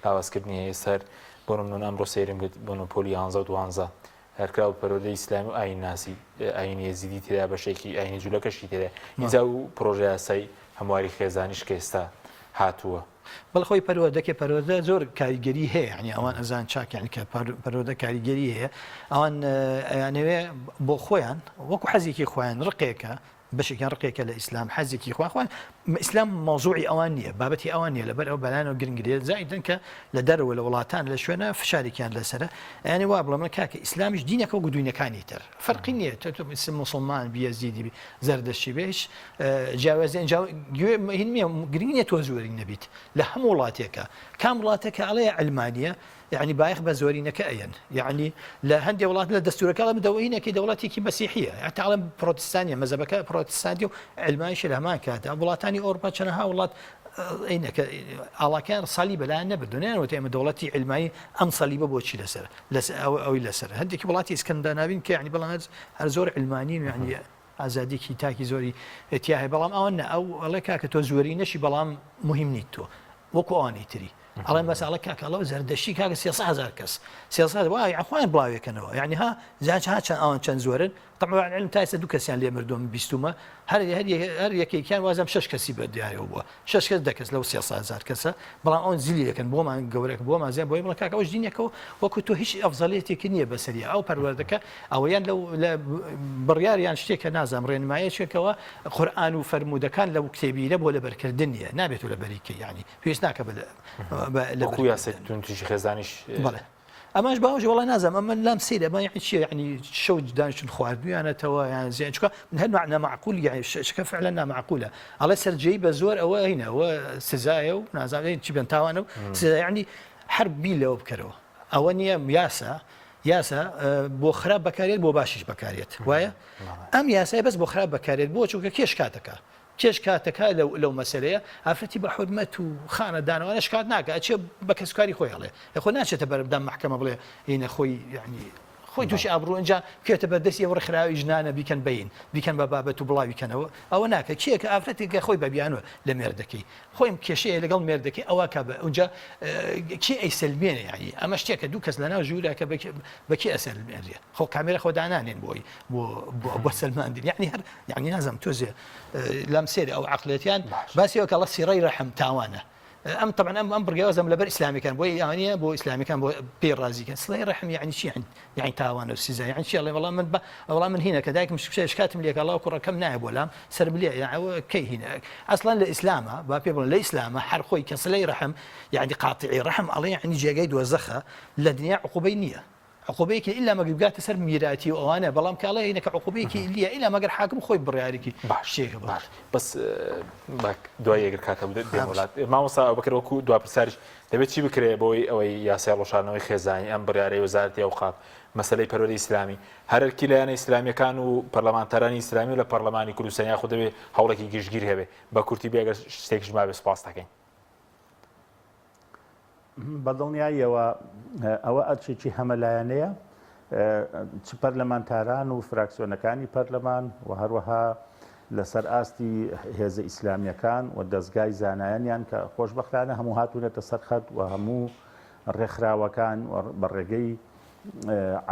لاوازکردنی هەیە سەر بۆرم ئەمڕۆ سەیرم کرد بۆ پۆلی 12 هەرکرا و پەرۆرە ئیسلامی و ئاین ناسی ئاینی یەزیدی تێدا بەشێکی ئاینی جوولەکەشی تێدا ئینجا و پرۆژە یاسای هەمواری خێزانیش کە ئێستا هاتووە بەڵخۆی پەروەردەکە پەروەردە زۆر کاریگەری هەیە ینی ئەوان ئەزان چاکیان کە پەروەردە کاریگەری هەیە ئەوان ئەیانەوێ بۆ خۆیان وەکو حەزێکی خۆیان ڕقێکە بەشێکیان ڕقێکە لە ئیسلام حەزێکی خۆیان ئیسلام مەوزوعی ئەوان نییە بابەتی ئەوان نیە لەبەر ئەو بەلانەوە گرنگرێت زائیدن کە لە دەرەوە لە وڵاتان لە شوێنە فشارێکیان لەسرە ئەیانی وا بڵێمە کاکە ئیسلامیش دینەکە و گودوینەکانی تر فەرقی نییە تۆ موسڵمان بیەزیدی زەردەشتی بێش جیاوازیان گرنگ نییە تۆ زۆری نەبیت لە هەموو وڵاتێکە کام وڵاتێکە ئەڵەیە ئەلمانیە يعني بايخ بزورينك أين يعني لا هندي ولات لا دستور كلام مدوينك كده ولاتي كي مسيحية يعني تعلم بروتستانية مذهبك بروتستانية علماء شيء ما كانت ولاتاني أوروبا كانها ولات إنك الله كان صليب لا نبدون وتأمل دولتي علماء أم صليب بوتشي لسر أو لسر هندي كولاتي اسكندنافين يعني بلا هزور علمانيين يعني ئازادی تاکی زۆری تیاهی بەڵام ئەوە ئەو ئەڵێ کاکە تۆ زۆری نەشی بەڵام مهم نیت تۆ وەکو ئەوانەی تری ئەڵێ مەساڵە کاکەڵەوە زەردەشتی کاکە 300,000 کەس 300 وای خۆیان بڵاوێکەنەوە یعنی ها زیاد چەند ئەوان چەند زۆرن طبعا علم تا ئێستا 2 کەسیان لێ مردووە بیستومە هەر یەکێکیان وازم 6 کەسی بەدیایەوە بووە 6 کەس دەکەس لەو 300,000 کەسە بەڵام ئەوان زیلیەکەن بۆمان گەورەك بۆمان زیان بۆی بڵێ کاکە ئەوش دینێکەوە وەکو تۆ هیچ ئەفزەڵیەتێکی نییە بەسەری ئەو پەروەردەکە ئەوەیان لە بڕیاریان شتێکە نازام ڕێنمایەکەوە قورئان و فەرمودەکان لەو کتێبیە بۆ لەبەرکردن نیە نابێت و لەبەریکە یعنی پێویست ناکە لەکو یاسەتونتیژی خێزانیش بڵێ ئەماش باوەژ وڵای نازم ئەمە لام سەیرە مە یعنی چییە یعنی شەوت دانیشتن خواردویانەتەوە یان زیان چکە من هەر نامعقول یعنی شکە فعلا نامعقولە ئەڵێ سەرجەی بە زۆر ئەوە هینە ئەوە سزایە و نازانێت چی بێن تاوانە و سزا یعنی هەر بی لەوە بکەرەوە ئەوە نییە یاسا بۆ خراپ بەکارێت بۆ باشیش بەکارێت وایە ئەم یاسای بەس بۆ خراپ بەکارێت بۆ چونکە کێش کاتەکە لەو مەسەلەیە ئافرەتی بە حورمەت و خانەدانەوە شکات ناکە ئەچێ بە کەسکاری خۆی هەڵێ خۆ ناچێتە بەردەم محکەمە بڵێ هینە خۆی یعنی خۆی تووشی ئابڕوو اینجا کێتە بەردەستی ئەوە ڕێکخراوی ژنانە بیکەن بین بیکەن بە بابەت و بڵاویکەنەوە ئەوە ناکە کێکە ئافرەتێکە خۆی بەبیانوە لە مێردەکەی خۆیم کێشەیە لەگەڵ مێردەکەی ئەوە کە بە اونجا کی ئەیسلمێنێ یعنی ئەمە شتێکە دوو کەس لەناو ژوورەکە بەکی ئەسلمێنرێ خۆ کامێرە خۆدانانێن بۆ سلماندین یعنی هەر یعنی نازم تۆزێ لەم سێر ئەو عەقلەتیان باسیەوە کە ئەڵە سیڕەی ڕەحم تاوانە ئەم طبعا ئەم بڕگەوازم لەبەر ئیسلامیەکان بۆی یانە بۆ ئیسلامیەکان بۆ پێی ڕازیکەن سڵی ڕحم یعنی چی یعنی تاوانە و سیزا یعنی چی ئەڵێ وەڵام من هینە کە دایکم شکاتم لێک ئەڵاو کوڕەکەم نایە بۆلام سەر بلێ کەی هینە ئەسڵان لە ئیسلامە با پێ بڵێن لە ئیسلامە هەر خۆی کە سڵی ڕحم یعنی قاتعی ڕحم ئەڵێ یعنی جێگەی دۆزەخە لە دنیا عقوبەی نییە عقوبەیەکی ئیلا مەگەر بگاتە سەر میراتی و ئەوانە بەڵام کاڵە هینە کە عقوبەیەکی لیە ئیلا مەگەر حاکم خۆی بڕیارێکی باشێکە باش بەس دوای یەگر کاتە دێم وڵات مامۆستا ئەوبەکر وەکو دوا پرسیارش دەبێت چی بکرێ بۆی ئەوەی یاسای ڕۆژانەوەی خێزانی ئەم بڕیارەی وەزارەتی ئەوقاف مەسەلەی پەروەردەی ئیسلامی هەرکی لایەنە ئیسلامیەکان و پەرلەمانتەرانی ئیسلامی و لە پەرلەمانی کوردستان یاخود دەبێت هەوڵێکی گشتگیر هەبێ بە کورتی بێ ئەگەر شتێکیش مابێ سوپاس دەکەین بەدڵنیاییەوە ئەوە ئەرچێکی هەمەلایەنەیە چ پەرلەمانتاران و فراکسیۆنەکانی پەرلەمان و هەروەها لەسەر ئاستی هێزە ئیسلامیەکان و دەستگای زانایانیان کە خۆشبەختانە هەموو هاتوونێتە سەرخەت و هەموو ڕێکخراوەکان بە ڕێگەی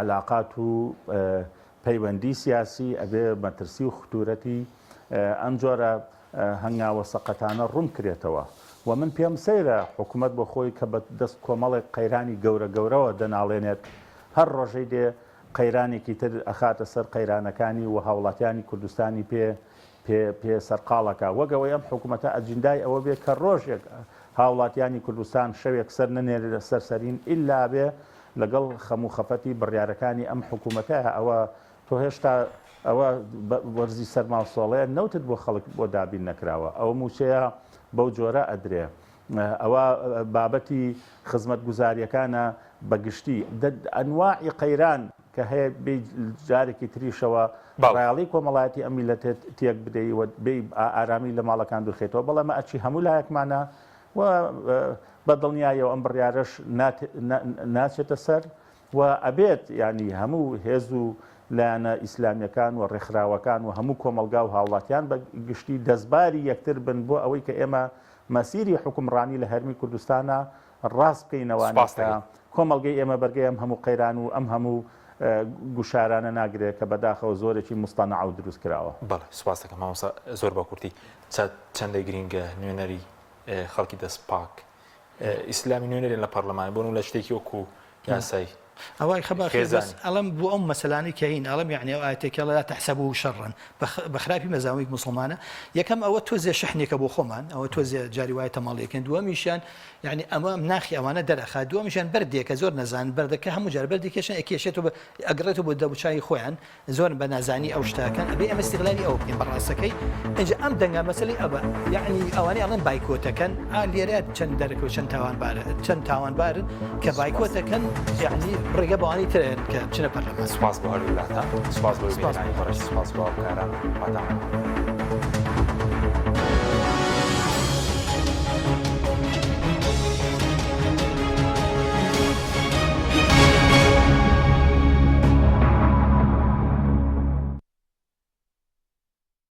علاقات و پەیوەندی سیاسی ئەبێ مەترسی و ختورەتی ئەم جۆرە هەنگاوە سەقەتانە ڕوون کرێتەوە و من پێم سەیرە حکوومەت بۆ خۆی کە بە دەست کۆمەڵێک قەیرانی گەورەوە دەناڵێنێت هەر ڕۆژەی دێ قەیرانێکی تر ئەخاتە سەر قەیرانەکانی و هاوڵاتیانی کوردستانی پێ سەرقاڵەکە وەگەوەی ئەم حکوومەتە ئەجندای ئەوە بێت کە ڕۆژێک هاوڵاتیانی کوردستان شەوێک سەر نەنێرە لە سەرسەرین ئللا بێ لەگەڵ خەموو خەفەتی بڕیارەکانی ئەم حکوومەتەیە ئەوە تۆ هێشتا ئەوە وەرزی سەرماوسۆڵەیە نەوتت بۆ خەڵک بۆ دابین نەکراوە ئەوە موچەیە بەو جۆرە ئەدرێ ئەوە بابەتی خزمەت گوزاریەکانە بەگشتی ئەنواعی قەیران کە هەیە جارێکی تریشەوە ڕاڵی کۆمەڵایەتی ئەم میلەتێت تێک بدەیت بێ ئارامی لە ماڵەکان دوورخێتەوە بەڵام ئەچی هەموو لایەکمانە و بەدڵنیایەوە ئەم بڕیارەش ناچێتە سەر و ئەبێت ینی هەموو هێز و لایەنە ئیسلامیەکان و ڕێکخراوەکان و هەموو کۆمەلگا و هاوڵاتیان بە گشتی دەستباری یەکتر بن بۆ ئەوەی کە ئێمە مەسیری حکومڕانی لە هەرمی کوردستانە ڕاست بکەینەوەکە کۆمەلگەی ئێمە بەرگەی ئەم هەموو قەیران و ئەم هەموو گوشارانە ناگرێت کە بەداخەوە زۆرێکی مستانە و دروست کراوە. بەڵێ سوپاس دەکەم مامۆستا زۆر بە کورتی چەندە گرینگە نوێنەری خەڵکی دەست پاک ئیسلامی نوێنەرێن لە پەرلەمان بۆن و لە شتێکی وەکو یاسای ئەوای خەباخێز ئەڵم بۆ ئەم مەسەلانی کەین ئەڵم یعنی ئەو ئاەتێکە لا تحسبوه شرا بەخراپی مەزاوی مسلمانە یەکەم ئەوە تۆزێ شحنێکە بۆ خۆمان ئەوە تۆزێ جاری وایە تەماڵیەکەن دووەمیشیان یعنی ئەمە ناخی ئەوانە دەرەخات دووەمیشیان بەردێکە زۆر نەزان بەردەکە هەموو جار بەردێکێشن ئەکێشێتەوە ئەگرێتەوە بۆ دەبچای خۆیان زۆر بە نازانی ئەو شتاکەن ئەبێ ئەمە استیغلالی ئەو بکەین بەڕاستەکەی اینجا ئەم دەنگا مەسەلەی ئەوە یعنی ئەوانەی ئەڵێن بایکۆتەکەن لێرە چەند دەرەکەوە چەند تاوانبارن کە بایکۆتەکەن یعنی ڕێگە بەوانی ترێن کە بچنە پەرلەمان. سوپاس بۆ هەردوو وڵاتان سوپاس بۆ بینانی بەڕێز سوپاس بۆ ئەو کاران